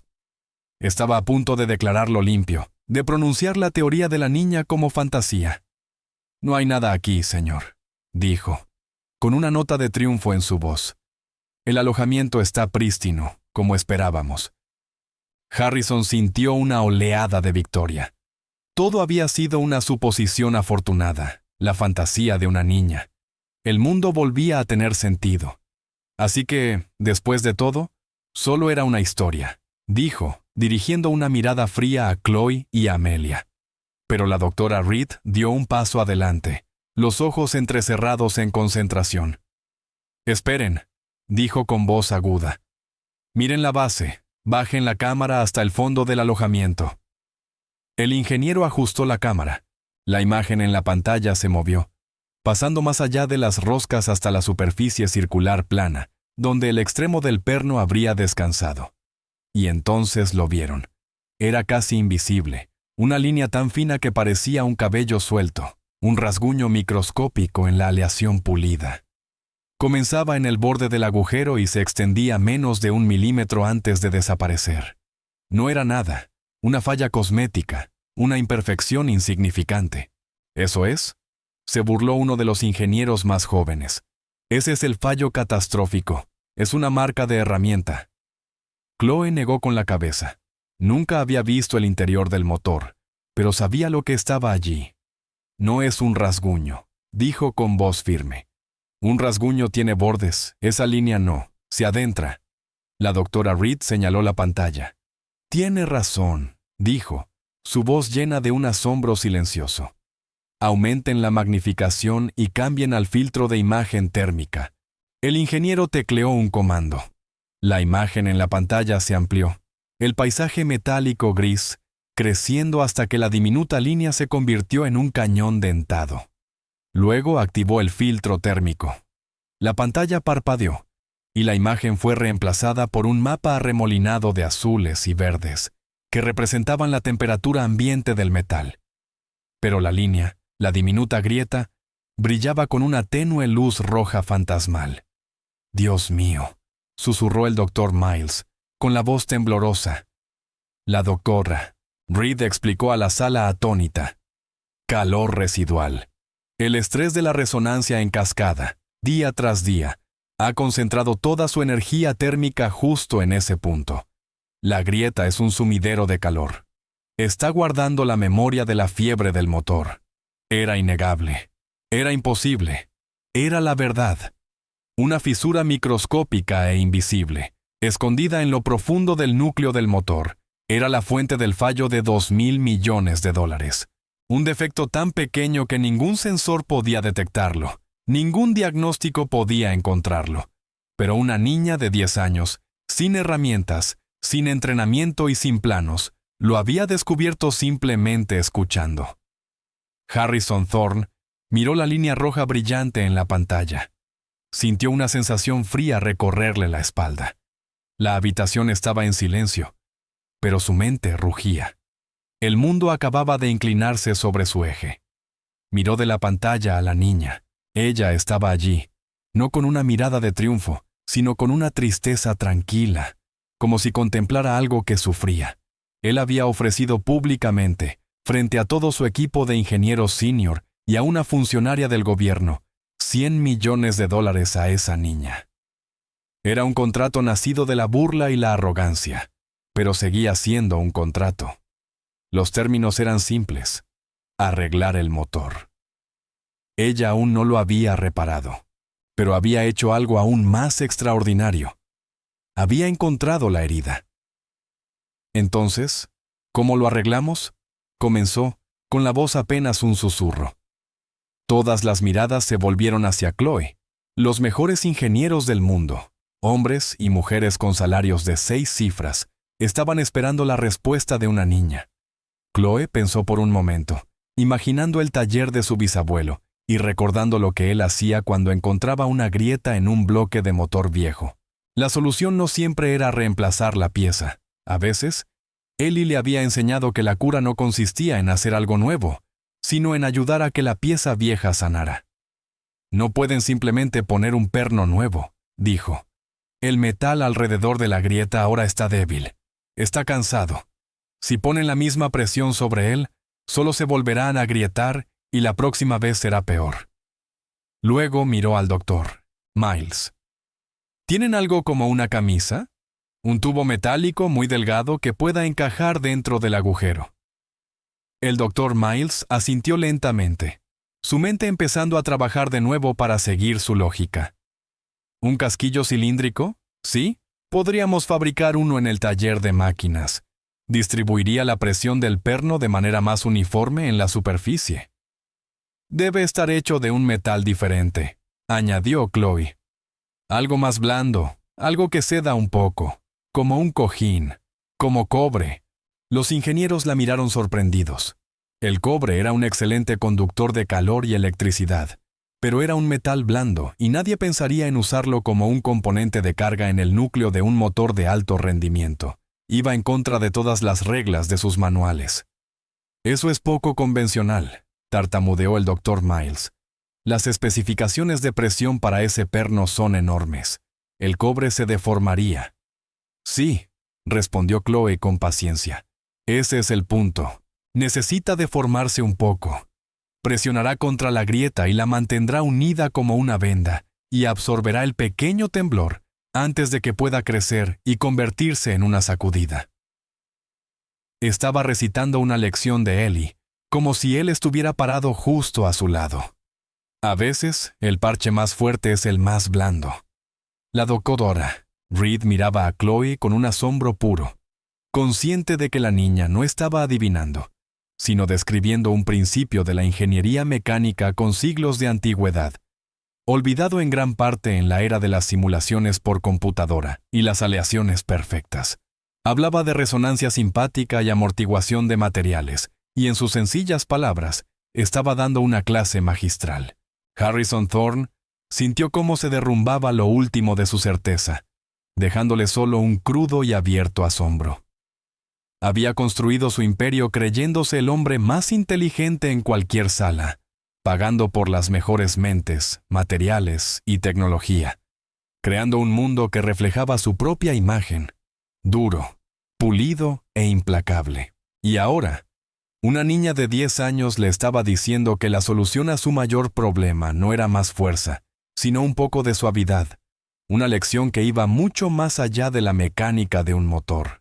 Estaba a punto de declararlo limpio, de pronunciar la teoría de la niña como fantasía. «No hay nada aquí, señor», dijo, con una nota de triunfo en su voz. «El alojamiento está prístino, como esperábamos». Harrison sintió una oleada de victoria. Todo había sido una suposición afortunada, la fantasía de una niña. El mundo volvía a tener sentido. Así que, después de todo, solo era una historia, dijo, dirigiendo una mirada fría a Chloe y a Amelia. Pero la doctora Reed dio un paso adelante, los ojos entrecerrados en concentración. «Esperen», dijo con voz aguda. «Miren la base, bajen la cámara hasta el fondo del alojamiento». El ingeniero ajustó la cámara. La imagen en la pantalla se movió, pasando más allá de las roscas hasta la superficie circular plana, donde el extremo del perno habría descansado. Y entonces lo vieron. Era casi invisible, una línea tan fina que parecía un cabello suelto, un rasguño microscópico en la aleación pulida. Comenzaba en el borde del agujero y se extendía menos de 1 milímetro antes de desaparecer. No era nada, una falla cosmética, una imperfección insignificante. «¿Eso es?», se burló uno de los ingenieros más jóvenes. «Ese es el fallo catastrófico. Es una marca de herramienta». Chloe negó con la cabeza. Nunca había visto el interior del motor, pero sabía lo que estaba allí. «No es un rasguño», dijo con voz firme. «Un rasguño tiene bordes, esa línea no, se adentra». La doctora Reed señaló la pantalla. «Tiene razón», dijo, su voz llena de un asombro silencioso. «Aumenten la magnificación y cambien al filtro de imagen térmica». El ingeniero tecleó un comando. La imagen en la pantalla se amplió. el paisaje metálico gris, creciendo hasta que la diminuta línea se convirtió en un cañón dentado. Luego activó el filtro térmico. La pantalla parpadeó, y la imagen fue reemplazada por un mapa arremolinado de azules y verdes, que representaban la temperatura ambiente del metal. Pero la línea, la diminuta grieta, brillaba con una tenue luz roja fantasmal. «Dios mío», susurró el doctor Miles, con la voz temblorosa. «La doctora», Reed explicó a la sala atónita. «Calor residual. El estrés de la resonancia en cascada, día tras día, ha concentrado toda su energía térmica justo en ese punto. La grieta es un sumidero de calor. Está guardando la memoria de la fiebre del motor. Era innegable. Era imposible. Era la verdad. Una fisura microscópica e invisible, escondida en lo profundo del núcleo del motor, era la fuente del fallo de $2.000 millones. Un defecto tan pequeño que ningún sensor podía detectarlo, ningún diagnóstico podía encontrarlo. Pero una niña de 10 años, sin herramientas, sin entrenamiento y sin planos, lo había descubierto simplemente escuchando. Harrison Thorne miró la línea roja brillante en la pantalla. Sintió una sensación fría recorrerle la espalda. La habitación estaba en silencio, pero su mente rugía. El mundo acababa de inclinarse sobre su eje. Miró de la pantalla a la niña. Ella estaba allí, no con una mirada de triunfo, sino con una tristeza tranquila, como si contemplara algo que sufría. Él había ofrecido públicamente, frente a todo su equipo de ingenieros senior y a una funcionaria del gobierno, $100 millones a esa niña. Era un contrato nacido de la burla y la arrogancia, pero seguía siendo un contrato. Los términos eran simples: arreglar el motor. Ella aún no lo había reparado, pero había hecho algo aún más extraordinario. Había encontrado la herida. Entonces, ¿cómo lo arreglamos? Comenzó, con la voz apenas un susurro. Todas las miradas se volvieron hacia Chloe, los mejores ingenieros del mundo, hombres y mujeres con salarios de 6 cifras, estaban esperando la respuesta de una niña. Chloe pensó por un momento, imaginando el taller de su bisabuelo y recordando lo que él hacía cuando encontraba una grieta en un bloque de motor viejo. La solución no siempre era reemplazar la pieza. A veces, Ellie le había enseñado que la cura no consistía en hacer algo nuevo, sino en ayudar a que la pieza vieja sanara. «No pueden simplemente poner un perno nuevo», dijo. «El metal alrededor de la grieta ahora está débil. Está cansado. Si ponen la misma presión sobre él, solo se volverán a agrietar y la próxima vez será peor». Luego miró al doctor Miles. «¿Tienen algo como una camisa? Un tubo metálico muy delgado que pueda encajar dentro del agujero». El doctor Miles asintió lentamente, su mente empezando a trabajar de nuevo para seguir su lógica. ¿Un casquillo cilíndrico? Sí, podríamos fabricar uno en el taller de máquinas. Distribuiría la presión del perno de manera más uniforme en la superficie. Debe estar hecho de un metal diferente, añadió Chloe. Algo más blando, algo que ceda un poco, como un cojín, como cobre. Los ingenieros la miraron sorprendidos. El cobre era un excelente conductor de calor y electricidad, pero era un metal blando y nadie pensaría en usarlo como un componente de carga en el núcleo de un motor de alto rendimiento. Iba en contra de todas las reglas de sus manuales. «Eso es poco convencional», tartamudeó el doctor Miles. «Las especificaciones de presión para ese perno son enormes. El cobre se deformaría». «Sí», respondió Chloe con paciencia. «Ese es el punto. Necesita deformarse un poco. Presionará contra la grieta y la mantendrá unida como una venda, y absorberá el pequeño temblor antes de que pueda crecer y convertirse en una sacudida». Estaba recitando una lección de Ellie, como si él estuviera parado justo a su lado. A veces, el parche más fuerte es el más blando. La doctora Reed miraba a Chloe con un asombro puro, consciente de que la niña no estaba adivinando, sino describiendo un principio de la ingeniería mecánica con siglos de antigüedad, olvidado en gran parte en la era de las simulaciones por computadora y las aleaciones perfectas. Hablaba de resonancia simpática y amortiguación de materiales, y en sus sencillas palabras, estaba dando una clase magistral. Harrison Thorne sintió cómo se derrumbaba lo último de su certeza, dejándole solo un crudo y abierto asombro. Había construido su imperio creyéndose el hombre más inteligente en cualquier sala, pagando por las mejores mentes, materiales y tecnología, creando un mundo que reflejaba su propia imagen, duro, pulido e implacable. Y ahora, una niña de 10 años le estaba diciendo que la solución a su mayor problema no era más fuerza, sino un poco de suavidad, una lección que iba mucho más allá de la mecánica de un motor.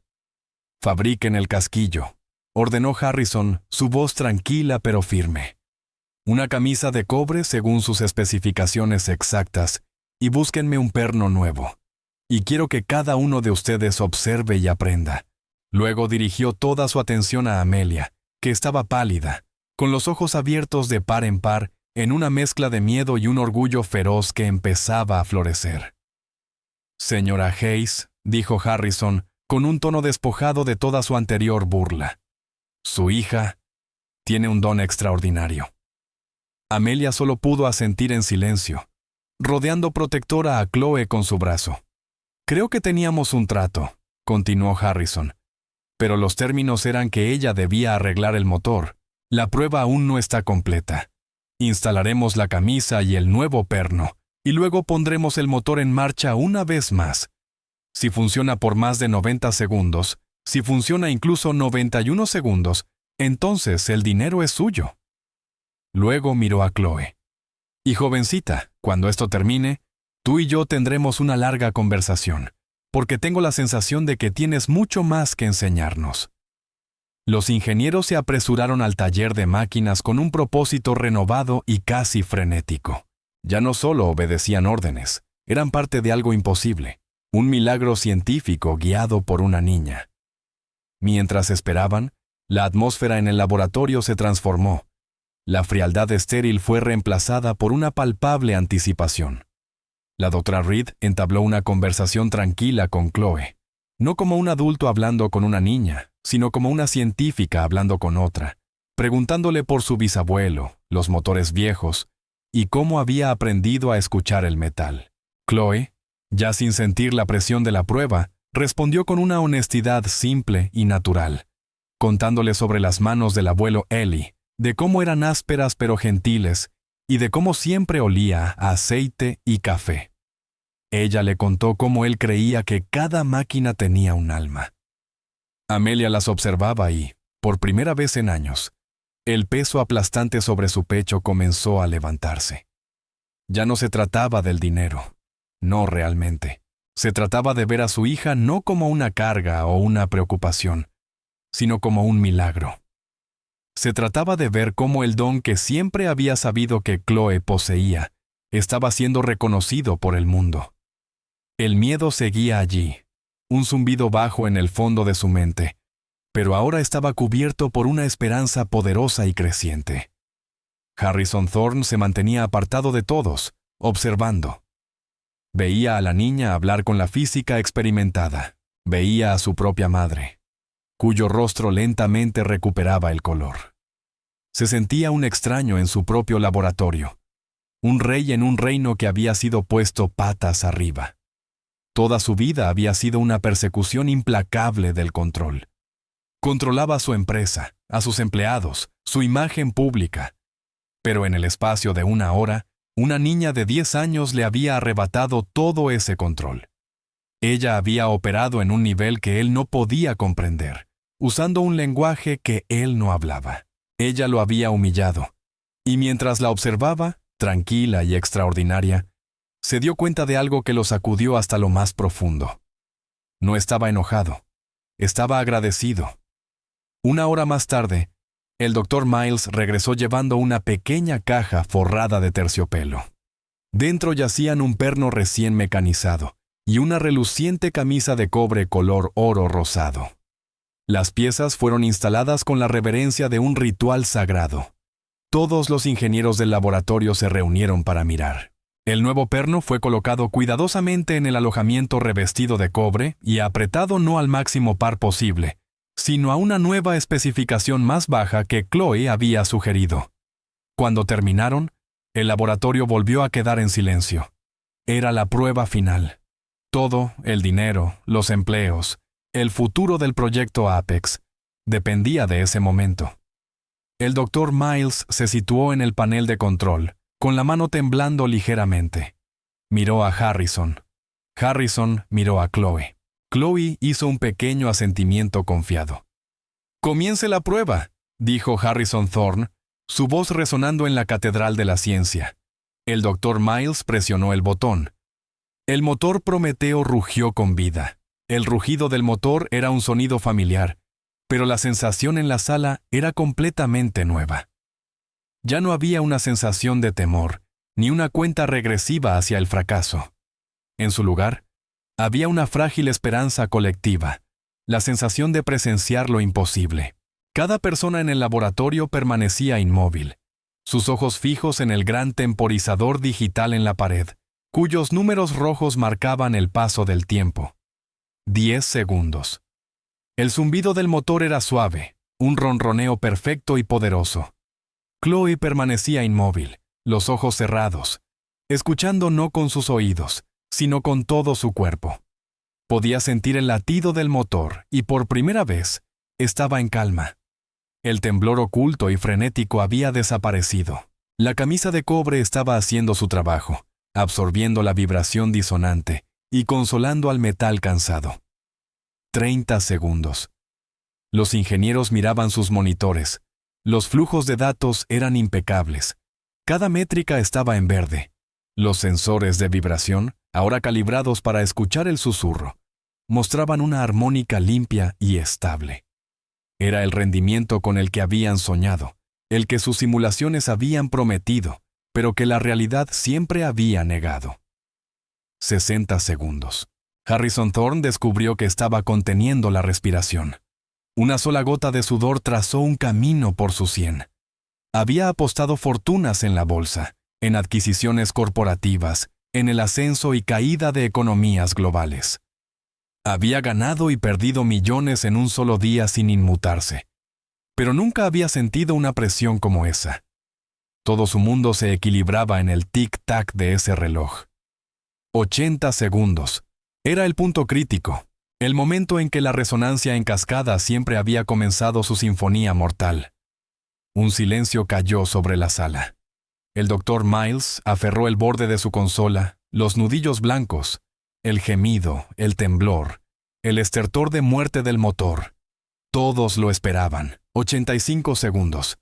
«Fabriquen el casquillo», ordenó Harrison, su voz tranquila pero firme. «Una camisa de cobre según sus especificaciones exactas, y búsquenme un perno nuevo. Y quiero que cada uno de ustedes observe y aprenda». Luego dirigió toda su atención a Amelia, que estaba pálida, con los ojos abiertos de par en par, en una mezcla de miedo y un orgullo feroz que empezaba a florecer. «Señora Hayes», dijo Harrison, con un tono despojado de toda su anterior burla, «su hija tiene un don extraordinario». Amelia solo pudo asentir en silencio, rodeando protectora a Chloe con su brazo. «Creo que teníamos un trato», continuó Harrison, «pero los términos eran que ella debía arreglar el motor. La prueba aún no está completa. Instalaremos la camisa y el nuevo perno, y luego pondremos el motor en marcha una vez más. Si funciona por más de 90 segundos, si funciona incluso 91 segundos, entonces el dinero es suyo». Luego miró a Chloe. «Y jovencita, cuando esto termine, tú y yo tendremos una larga conversación, porque tengo la sensación de que tienes mucho más que enseñarnos». Los ingenieros se apresuraron al taller de máquinas con un propósito renovado y casi frenético. Ya no solo obedecían órdenes, eran parte de algo imposible, un milagro científico guiado por una niña. Mientras esperaban, la atmósfera en el laboratorio se transformó. La frialdad estéril fue reemplazada por una palpable anticipación. La doctora Reed entabló una conversación tranquila con Chloe, no como un adulto hablando con una niña, sino como una científica hablando con otra, preguntándole por su bisabuelo, los motores viejos, y cómo había aprendido a escuchar el metal. Chloe, ya sin sentir la presión de la prueba, respondió con una honestidad simple y natural, contándole sobre las manos del abuelo Eli, de cómo eran ásperas pero gentiles, y de cómo siempre olía a aceite y café. Ella le contó cómo él creía que cada máquina tenía un alma. Amelia las observaba y, por primera vez en años, el peso aplastante sobre su pecho comenzó a levantarse. Ya no se trataba del dinero, no realmente. Se trataba de ver a su hija no como una carga o una preocupación, sino como un milagro. Se trataba de ver cómo el don que siempre había sabido que Chloe poseía estaba siendo reconocido por el mundo. El miedo seguía allí, un zumbido bajo en el fondo de su mente, pero ahora estaba cubierto por una esperanza poderosa y creciente. Harrison Thorne se mantenía apartado de todos, observando. Veía a la niña hablar con la física experimentada. Veía a su propia madre, cuyo rostro lentamente recuperaba el color. Se sentía un extraño en su propio laboratorio, un rey en un reino que había sido puesto patas arriba. Toda su vida había sido una persecución implacable del control. Controlaba su empresa, a sus empleados, su imagen pública. Pero en el espacio de una hora, una niña de 10 años le había arrebatado todo ese control. Ella había operado en un nivel que él no podía comprender, usando un lenguaje que él no hablaba. Ella lo había humillado, y mientras la observaba, tranquila y extraordinaria, se dio cuenta de algo que lo sacudió hasta lo más profundo. No estaba enojado, estaba agradecido. Una hora más tarde, el Dr. Miles regresó llevando una pequeña caja forrada de terciopelo. Dentro yacían un perno recién mecanizado y una reluciente camisa de cobre color oro rosado. Las piezas fueron instaladas con la reverencia de un ritual sagrado. Todos los ingenieros del laboratorio se reunieron para mirar. El nuevo perno fue colocado cuidadosamente en el alojamiento revestido de cobre y apretado no al máximo par posible, sino a una nueva especificación más baja que Chloe había sugerido. Cuando terminaron, el laboratorio volvió a quedar en silencio. Era la prueba final. Todo, el dinero, los empleos, el futuro del proyecto Apex, dependía de ese momento. El Dr. Miles se situó en el panel de control, con la mano temblando ligeramente. Miró a Harrison. Harrison miró a Chloe. Chloe hizo un pequeño asentimiento confiado. «Comience la prueba», dijo Harrison Thorne, su voz resonando en la Catedral de la Ciencia. El Dr. Miles presionó el botón. El motor Prometeo rugió con vida. El rugido del motor era un sonido familiar, pero la sensación en la sala era completamente nueva. Ya no había una sensación de temor, ni una cuenta regresiva hacia el fracaso. En su lugar, había una frágil esperanza colectiva, la sensación de presenciar lo imposible. Cada persona en el laboratorio permanecía inmóvil, sus ojos fijos en el gran temporizador digital en la pared, cuyos números rojos marcaban el paso del tiempo. 10 segundos. El zumbido del motor era suave, un ronroneo perfecto y poderoso. Chloe permanecía inmóvil, los ojos cerrados, escuchando no con sus oídos, sino con todo su cuerpo. Podía sentir el latido del motor y por primera vez estaba en calma. El temblor oculto y frenético había desaparecido. La camisa de cobre estaba haciendo su trabajo, absorbiendo la vibración disonante y consolando al metal cansado. 30 segundos. Los ingenieros miraban sus monitores. Los flujos de datos eran impecables. Cada métrica estaba en verde. Los sensores de vibración, ahora calibrados para escuchar el susurro, mostraban una armónica limpia y estable. Era el rendimiento con el que habían soñado, el que sus simulaciones habían prometido, pero que la realidad siempre había negado. 60 segundos. Harrison Thorne descubrió que estaba conteniendo la respiración. Una sola gota de sudor trazó un camino por su sien. Había apostado fortunas en la bolsa, en adquisiciones corporativas, en el ascenso y caída de economías globales. Había ganado y perdido millones en un solo día sin inmutarse. Pero nunca había sentido una presión como esa. Todo su mundo se equilibraba en el tic-tac de ese reloj. 80 segundos. Era el punto crítico, el momento en que la resonancia en cascada siempre había comenzado su sinfonía mortal. Un silencio cayó sobre la sala. El Dr. Miles aferró el borde de su consola, los nudillos blancos, el gemido, el temblor, el estertor de muerte del motor. Todos lo esperaban. 85 segundos.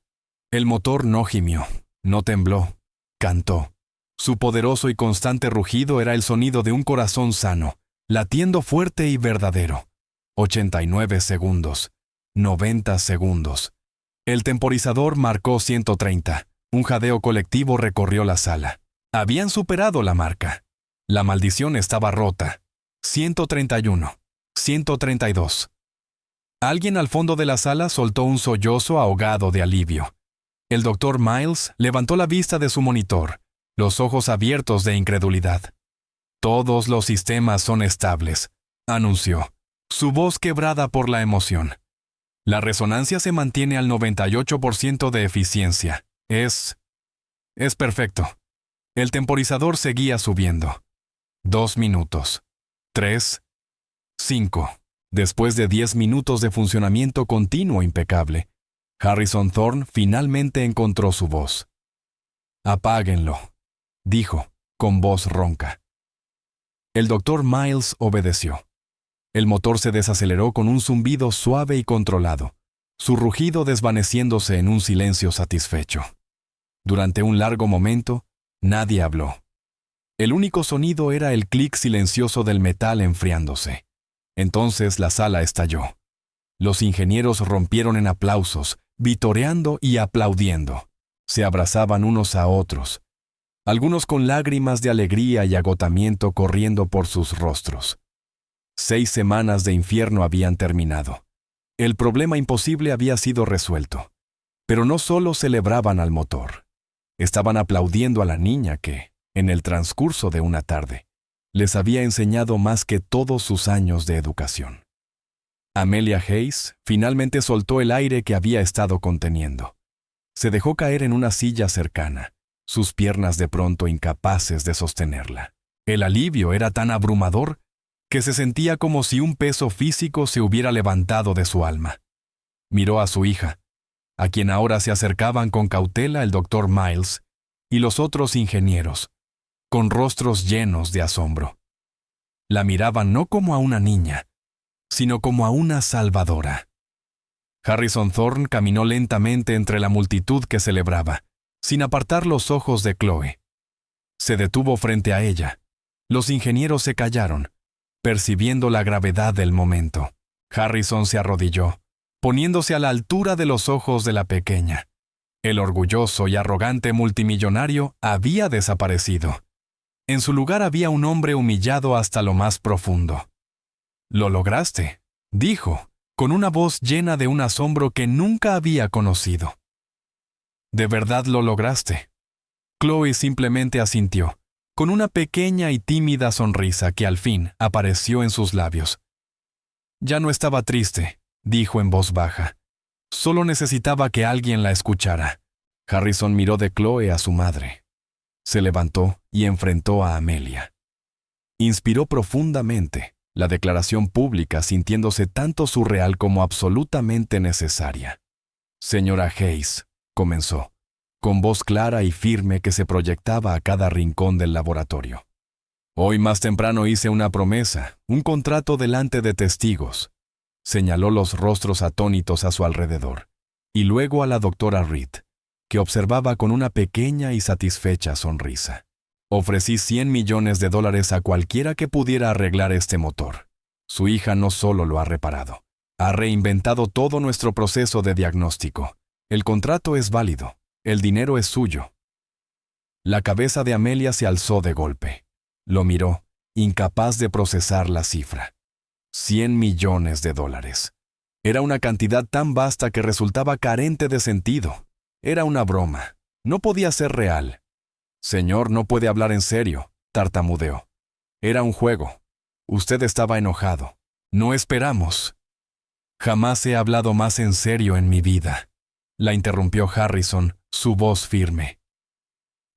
El motor no gimió, no tembló, cantó. Su poderoso y constante rugido era el sonido de un corazón sano, latiendo fuerte y verdadero. 89 segundos. 90 segundos. El temporizador marcó 130. Un jadeo colectivo recorrió la sala. Habían superado la marca. La maldición estaba rota. 131. 132. Alguien al fondo de la sala soltó un sollozo ahogado de alivio. El Dr. Miles levantó la vista de su monitor, los ojos abiertos de incredulidad. «Todos los sistemas son estables», anunció, su voz quebrada por la emoción. «La resonancia se mantiene al 98% de eficiencia. Es perfecto». El temporizador seguía subiendo. 2 minutos. 3. 5. Después de 10 minutos de funcionamiento continuo impecable, Harrison Thorne finalmente encontró su voz. «Apáguenlo», dijo, con voz ronca. El Dr. Miles obedeció. El motor se desaceleró con un zumbido suave y controlado, su rugido desvaneciéndose en un silencio satisfecho. Durante un largo momento, nadie habló. El único sonido era el clic silencioso del metal enfriándose. Entonces la sala estalló. Los ingenieros rompieron en aplausos, vitoreando y aplaudiendo. Se abrazaban unos a otros, algunos con lágrimas de alegría y agotamiento corriendo por sus rostros. 6 semanas de infierno habían terminado. El problema imposible había sido resuelto. Pero no solo celebraban al motor. Estaban aplaudiendo a la niña que, En el transcurso de una tarde, les había enseñado más que todos sus años de educación. Amelia Hayes finalmente soltó el aire que había estado conteniendo. Se dejó caer en una silla cercana, sus piernas de pronto incapaces de sostenerla. El alivio era tan abrumador que se sentía como si un peso físico se hubiera levantado de su alma. Miró a su hija, a quien ahora se acercaban con cautela el doctor Miles y los otros ingenieros, con rostros llenos de asombro. La miraban no como a una niña, sino como a una salvadora. Harrison Thorne caminó lentamente entre la multitud que celebraba, sin apartar los ojos de Chloe. Se detuvo frente a ella. Los ingenieros se callaron, percibiendo la gravedad del momento. Harrison se arrodilló, poniéndose a la altura de los ojos de la pequeña. El orgulloso y arrogante multimillonario había desaparecido. En su lugar había un hombre humillado hasta lo más profundo. «Lo lograste», dijo, con una voz llena de un asombro que nunca había conocido. «¿De verdad lo lograste?». Chloe simplemente asintió, con una pequeña y tímida sonrisa que al fin apareció en sus labios. Ya no estaba triste, dijo en voz baja. Solo necesitaba que alguien la escuchara. Harrison miró de Chloe a su madre. Se levantó y enfrentó a Amelia. Inspiró profundamente la declaración pública, sintiéndose tanto surreal como absolutamente necesaria. «Señora Hayes», comenzó, con voz clara y firme que se proyectaba a cada rincón del laboratorio. «Hoy más temprano hice una promesa, un contrato delante de testigos». Señaló los rostros atónitos a su alrededor, y luego a la doctora Reed, que observaba con una pequeña y satisfecha sonrisa. «Ofrecí $100 millones a cualquiera que pudiera arreglar este motor. Su hija no solo lo ha reparado, ha reinventado todo nuestro proceso de diagnóstico. El contrato es válido. El dinero es suyo». La cabeza de Amelia se alzó de golpe. Lo miró, incapaz de procesar la cifra. $100 millones. Era una cantidad tan vasta que resultaba carente de sentido. Era una broma. No podía ser real. «Señor, no puede hablar en serio», tartamudeó. «Era un juego. Usted estaba enojado. No esperamos». «Jamás he hablado más en serio en mi vida», la interrumpió Harrison, su voz firme.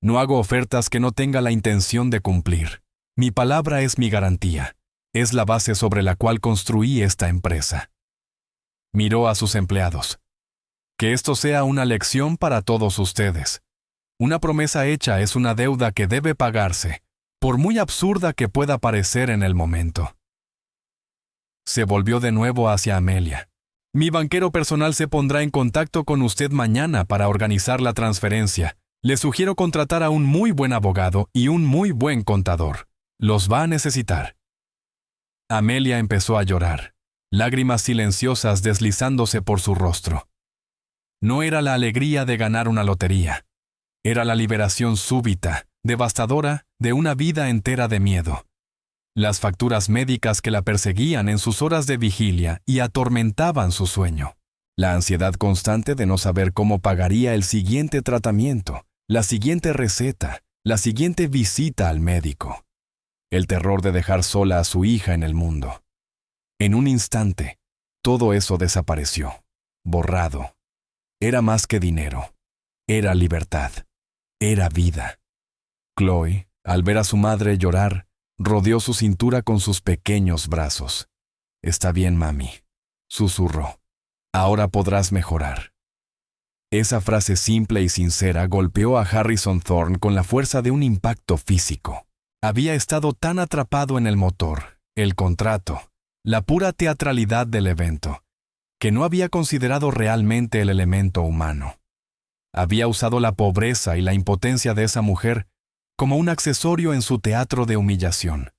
«No hago ofertas que no tenga la intención de cumplir. Mi palabra es mi garantía. Es la base sobre la cual construí esta empresa». Miró a sus empleados. «Que esto sea una lección para todos ustedes. Una promesa hecha es una deuda que debe pagarse, por muy absurda que pueda parecer en el momento». Se volvió de nuevo hacia Amelia. «Mi banquero personal se pondrá en contacto con usted mañana para organizar la transferencia. Le sugiero contratar a un muy buen abogado y un muy buen contador. Los va a necesitar». Amelia empezó a llorar, lágrimas silenciosas deslizándose por su rostro. No era la alegría de ganar una lotería. Era la liberación súbita, devastadora, de una vida entera de miedo. Las facturas médicas que la perseguían en sus horas de vigilia y atormentaban su sueño. La ansiedad constante de no saber cómo pagaría el siguiente tratamiento, la siguiente receta, la siguiente visita al médico. El terror de dejar sola a su hija en el mundo. En un instante, todo eso desapareció, borrado. Era más que dinero. Era libertad. Era vida. Chloe, al ver a su madre llorar, rodeó su cintura con sus pequeños brazos. «Está bien, mami», susurró. «Ahora podrás mejorar». Esa frase simple y sincera golpeó a Harrison Thorne con la fuerza de un impacto físico. Había estado tan atrapado en el motor, el contrato, la pura teatralidad del evento, que no había considerado realmente el elemento humano. Había usado la pobreza y la impotencia de esa mujer como un accesorio en su teatro de humillación.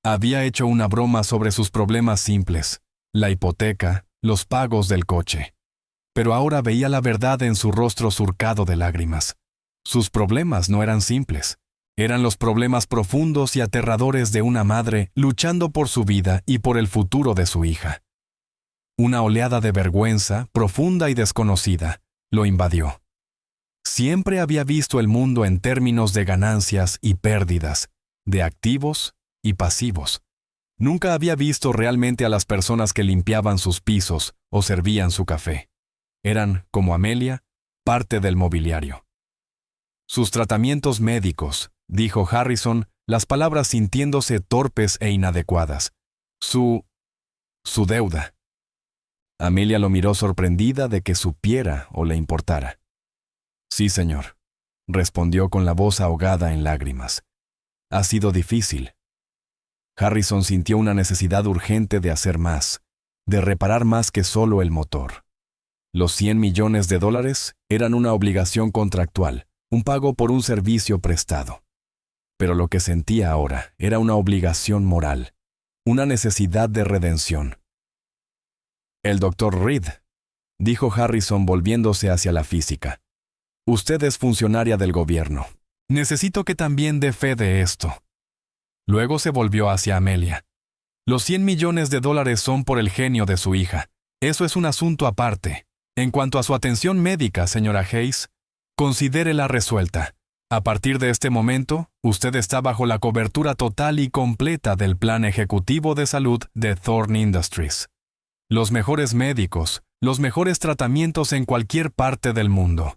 Había hecho una broma sobre sus problemas simples, la hipoteca, los pagos del coche. Pero ahora veía la verdad en su rostro surcado de lágrimas. Sus problemas no eran simples. Eran los problemas profundos y aterradores de una madre luchando por su vida y por el futuro de su hija. Una oleada de vergüenza, profunda y desconocida, lo invadió. Siempre había visto el mundo en términos de ganancias y pérdidas, de activos y pasivos. Nunca había visto realmente a las personas que limpiaban sus pisos o servían su café. Eran, como Amelia, parte del mobiliario. Sus tratamientos médicos, dijo Harrison, las palabras sintiéndose torpes e inadecuadas. Su deuda. Amelia lo miró sorprendida de que supiera o le importara. Sí, señor, respondió con la voz ahogada en lágrimas. Ha sido difícil. Harrison sintió una necesidad urgente de hacer más, de reparar más que solo el motor. Los $100 millones eran una obligación contractual, un pago por un servicio prestado. Pero lo que sentía ahora era una obligación moral, una necesidad de redención. El Dr. Reed, dijo Harrison volviéndose hacia la física. Usted es funcionaria del gobierno. Necesito que también dé fe de esto. Luego se volvió hacia Amelia. Los $100 millones son por el genio de su hija. Eso es un asunto aparte. En cuanto a su atención médica, señora Hayes, considérela resuelta. A partir de este momento, usted está bajo la cobertura total y completa del plan ejecutivo de salud de Thorne Industries. Los mejores médicos, los mejores tratamientos en cualquier parte del mundo.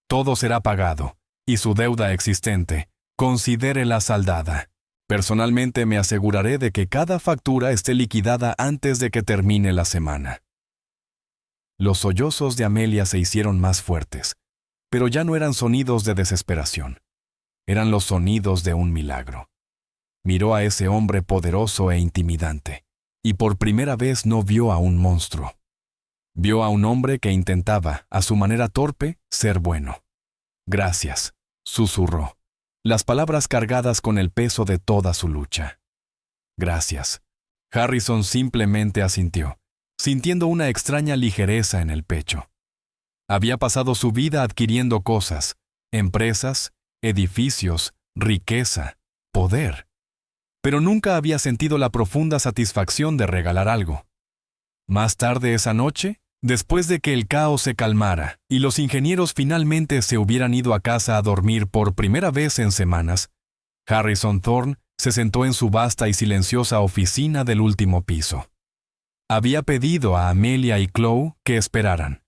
Todo será pagado, y su deuda existente, considérela saldada. Personalmente me aseguraré de que cada factura esté liquidada antes de que termine la semana. Los sollozos de Amelia se hicieron más fuertes, pero ya no eran sonidos de desesperación. Eran los sonidos de un milagro. Miró a ese hombre poderoso e intimidante, y por primera vez no vio a un monstruo. Vio a un hombre que intentaba, a su manera torpe, ser bueno. Gracias, susurró, las palabras cargadas con el peso de toda su lucha. Gracias. Harrison simplemente asintió, sintiendo una extraña ligereza en el pecho. Había pasado su vida adquiriendo cosas, empresas, edificios, riqueza, poder. Pero nunca había sentido la profunda satisfacción de regalar algo. Más tarde esa noche, después de que el caos se calmara y los ingenieros finalmente se hubieran ido a casa a dormir por primera vez en semanas, Harrison Thorne se sentó en su vasta y silenciosa oficina del último piso. Había pedido a Amelia y Chloe que esperaran.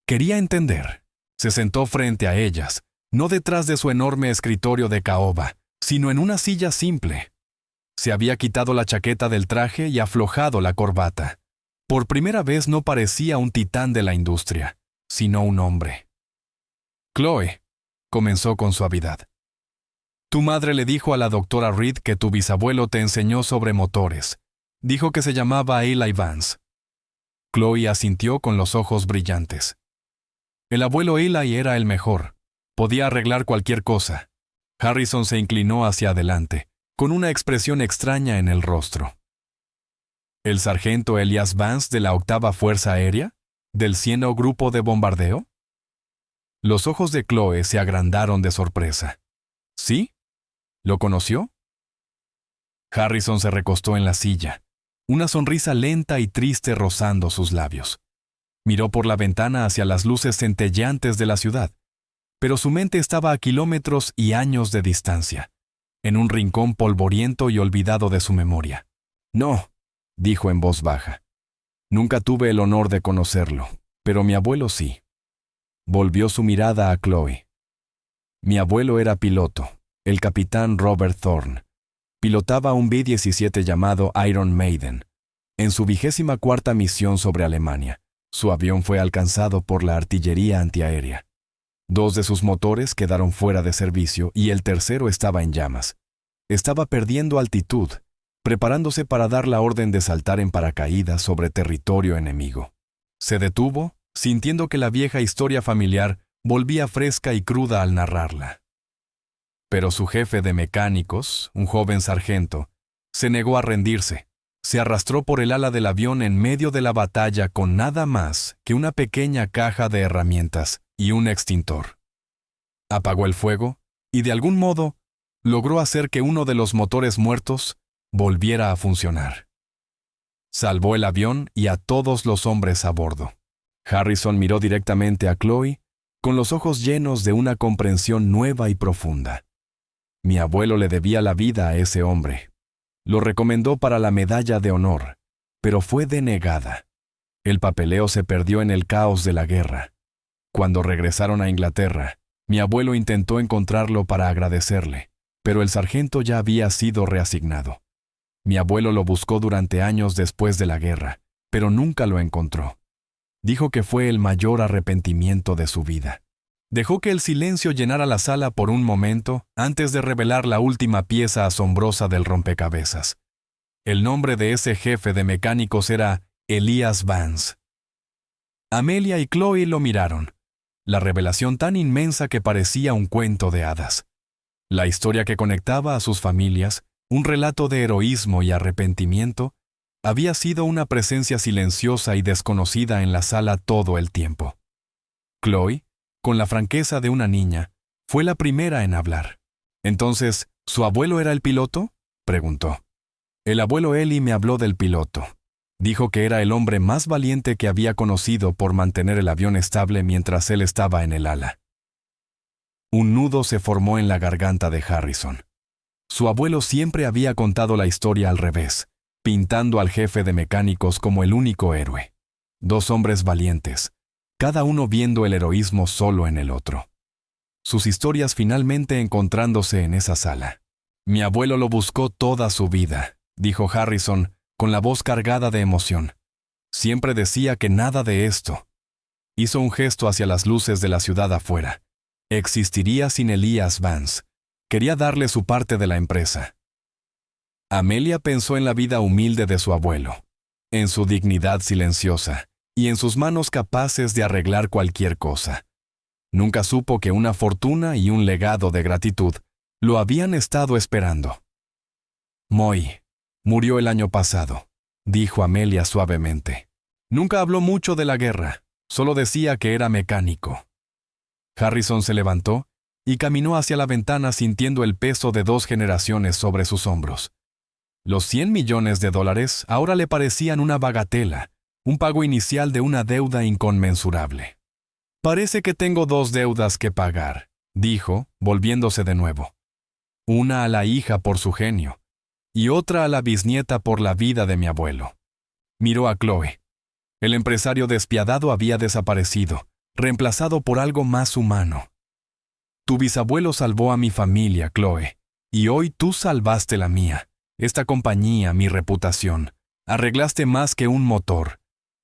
Quería entender. Se sentó frente a ellas, no detrás de su enorme escritorio de caoba, sino en una silla simple. Se había quitado la chaqueta del traje y aflojado la corbata. Por primera vez no parecía un titán de la industria, sino un hombre. Chloe, comenzó con suavidad. Tu madre le dijo a la doctora Reed que tu bisabuelo te enseñó sobre motores. Dijo que se llamaba Eli Vance. Chloe asintió con los ojos brillantes. El abuelo Eli era el mejor. Podía arreglar cualquier cosa. Harrison se inclinó hacia adelante, con una expresión extraña en el rostro. ¿El sargento Elias Vance de la 8ª Fuerza Aérea? ¿Del 100º Grupo de Bombardeo? Los ojos de Chloe se agrandaron de sorpresa. ¿Sí? ¿Lo conoció? Harrison se recostó en la silla, una sonrisa lenta y triste rozando sus labios. Miró por la ventana hacia las luces centelleantes de la ciudad, pero su mente estaba a kilómetros y años de distancia, en un rincón polvoriento y olvidado de su memoria. No, dijo en voz baja. Nunca tuve el honor de conocerlo, pero mi abuelo sí. Volvió su mirada a Chloe. Mi abuelo era piloto, el capitán Robert Thorne. Pilotaba un B-17 llamado Iron Maiden. En su 24ª misión sobre Alemania, su avión fue alcanzado por la artillería antiaérea. 2 de sus motores quedaron fuera de servicio y el tercero estaba en llamas. Estaba perdiendo altitud, preparándose para dar la orden de saltar en paracaídas sobre territorio enemigo. Se detuvo, sintiendo que la vieja historia familiar volvía fresca y cruda al narrarla. Pero su jefe de mecánicos, un joven sargento, se negó a rendirse. Se arrastró por el ala del avión en medio de la batalla con nada más que una pequeña caja de herramientas y un extintor. Apagó el fuego y, de algún modo, logró hacer que uno de los motores muertos volviera a funcionar. Salvó el avión y a todos los hombres a bordo. Harrison miró directamente a Chloe con los ojos llenos de una comprensión nueva y profunda. Mi abuelo le debía la vida a ese hombre. Lo recomendó para la medalla de honor, pero fue denegada. El papeleo se perdió en el caos de la guerra. Cuando regresaron a Inglaterra, mi abuelo intentó encontrarlo para agradecerle, pero el sargento ya había sido reasignado. Mi abuelo lo buscó durante años después de la guerra, pero nunca lo encontró. Dijo que fue el mayor arrepentimiento de su vida. Dejó que el silencio llenara la sala por un momento antes de revelar la última pieza asombrosa del rompecabezas. El nombre de ese jefe de mecánicos era Elias Vance. Amelia y Chloe lo miraron. La revelación tan inmensa que parecía un cuento de hadas. La historia que conectaba a sus familias, un relato de heroísmo y arrepentimiento, había sido una presencia silenciosa y desconocida en la sala todo el tiempo. Chloe, con la franqueza de una niña, fue la primera en hablar. «Entonces, ¿su abuelo era el piloto?», preguntó. «El abuelo Eli me habló del piloto. Dijo que era el hombre más valiente que había conocido por mantener el avión estable mientras él estaba en el ala». Un nudo se formó en la garganta de Harrison. Su abuelo siempre había contado la historia al revés, pintando al jefe de mecánicos como el único héroe. Dos hombres valientes, cada uno viendo el heroísmo solo en el otro. Sus historias finalmente encontrándose en esa sala. «Mi abuelo lo buscó toda su vida», dijo Harrison, con la voz cargada de emoción. «Siempre decía que nada de esto». Hizo un gesto hacia las luces de la ciudad afuera. Existiría sin Elias Vance. Quería darle su parte de la empresa. Amelia pensó en la vida humilde de su abuelo, en su dignidad silenciosa y en sus manos capaces de arreglar cualquier cosa. Nunca supo que una fortuna y un legado de gratitud lo habían estado esperando. «Moy murió el año pasado», dijo Amelia suavemente. «Nunca habló mucho de la guerra, solo decía que era mecánico». Harrison se levantó y caminó hacia la ventana sintiendo el peso de 2 generaciones sobre sus hombros. Los $100 millones ahora le parecían una bagatela, un pago inicial de una deuda inconmensurable. «Parece que tengo 2 deudas que pagar», dijo, volviéndose de nuevo. «Una a la hija por su genio, y otra a la bisnieta por la vida de mi abuelo». Miró a Chloe. El empresario despiadado había desaparecido, reemplazado por algo más humano. «Tu bisabuelo salvó a mi familia, Chloe, y hoy tú salvaste la mía, esta compañía, mi reputación. Arreglaste más que un motor.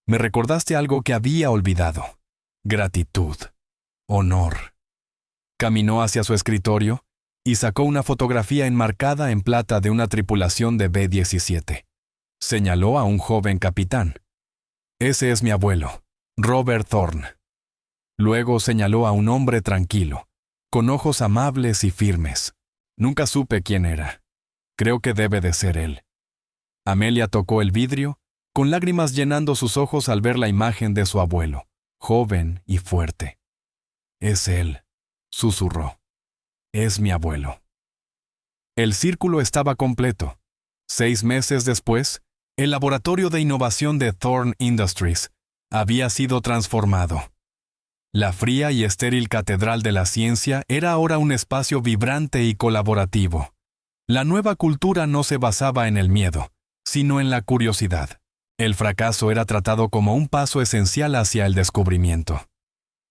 Me recordaste algo que había olvidado. Gratitud. Honor». Caminó hacia su escritorio y sacó una fotografía enmarcada en plata de una tripulación de B-17. Señaló a un joven capitán. «Ese es mi abuelo, Robert Thorne». Luego señaló a un hombre tranquilo, con ojos amables y firmes. Nunca supe quién era. Creo que debe de ser él. Amelia tocó el vidrio, con lágrimas llenando sus ojos al ver la imagen de su abuelo, joven y fuerte. «Es él», susurró. «Es mi abuelo». El círculo estaba completo. 6 meses después, el laboratorio de innovación de Thorne Industries había sido transformado. La fría y estéril catedral de la ciencia era ahora un espacio vibrante y colaborativo. La nueva cultura no se basaba en el miedo, sino en la curiosidad. El fracaso era tratado como un paso esencial hacia el descubrimiento.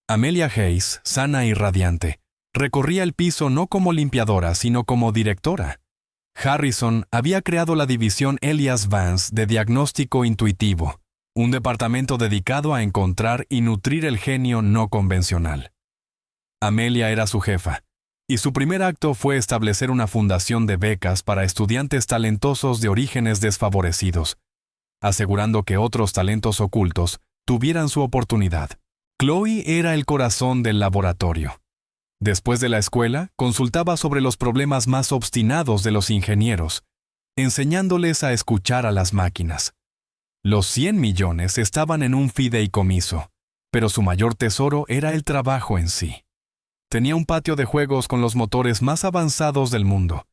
Amelia Hayes, sana y radiante, recorría el piso no como limpiadora, sino como directora. Harrison había creado la división Elias Vance de diagnóstico intuitivo, un departamento dedicado a encontrar y nutrir el genio no convencional. Amelia era su jefa, y su primer acto fue establecer una fundación de becas para estudiantes talentosos de orígenes desfavorecidos, asegurando que otros talentos ocultos tuvieran su oportunidad. Chloe era el corazón del laboratorio. Después de la escuela, consultaba sobre los problemas más obstinados de los ingenieros, enseñándoles a escuchar a las máquinas. Los 100 millones estaban en un fideicomiso, pero su mayor tesoro era el trabajo en sí. Tenía un patio de juegos con los motores más avanzados del mundo,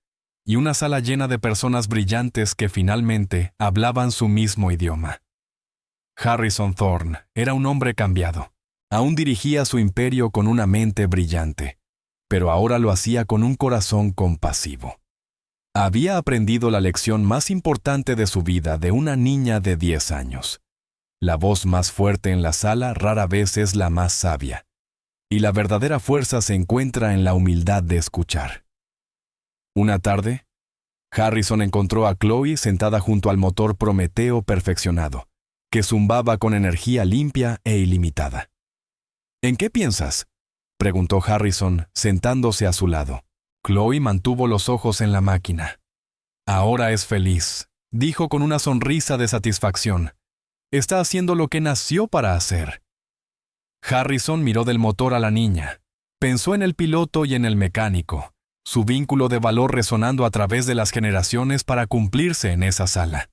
y una sala llena de personas brillantes que finalmente hablaban su mismo idioma. Harrison Thorne era un hombre cambiado. Aún dirigía su imperio con una mente brillante, pero ahora lo hacía con un corazón compasivo. Había aprendido la lección más importante de su vida de una niña de 10 años. La voz más fuerte en la sala rara vez es la más sabia, y la verdadera fuerza se encuentra en la humildad de escuchar. Una tarde, Harrison encontró a Chloe sentada junto al motor Prometeo perfeccionado, que zumbaba con energía limpia e ilimitada. ¿En qué piensas?, preguntó Harrison, sentándose a su lado. Chloe mantuvo los ojos en la máquina. Ahora es feliz, dijo con una sonrisa de satisfacción. Está haciendo lo que nació para hacer. Harrison miró del motor a la niña. Pensó en el piloto y en el mecánico, su vínculo de valor resonando a través de las generaciones para cumplirse en esa sala.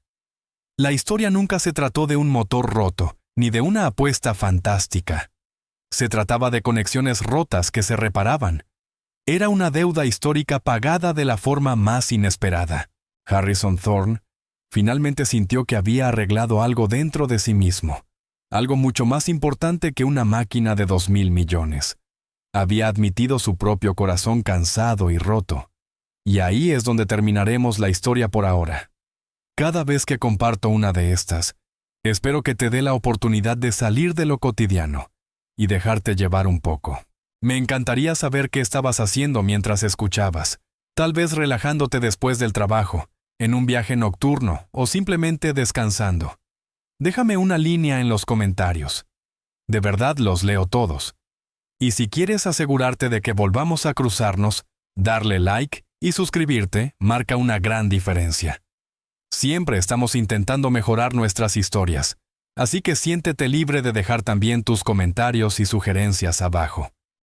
La historia nunca se trató de un motor roto, ni de una apuesta fantástica. Se trataba de conexiones rotas que se reparaban. Era una deuda histórica pagada de la forma más inesperada. Harrison Thorne finalmente sintió que había arreglado algo dentro de sí mismo, algo mucho más importante que una máquina de 2.000 millones. Había admitido su propio corazón cansado y roto. Y ahí es donde terminaremos la historia por ahora. Cada vez que comparto una de estas, espero que te dé la oportunidad de salir de lo cotidiano y dejarte llevar un poco. Me encantaría saber qué estabas haciendo mientras escuchabas, tal vez relajándote después del trabajo, en un viaje nocturno o simplemente descansando. Déjame una línea en los comentarios. De verdad los leo todos. Y si quieres asegurarte de que volvamos a cruzarnos, darle like y suscribirte marca una gran diferencia. Siempre estamos intentando mejorar nuestras historias, así que siéntete libre de dejar también tus comentarios y sugerencias abajo.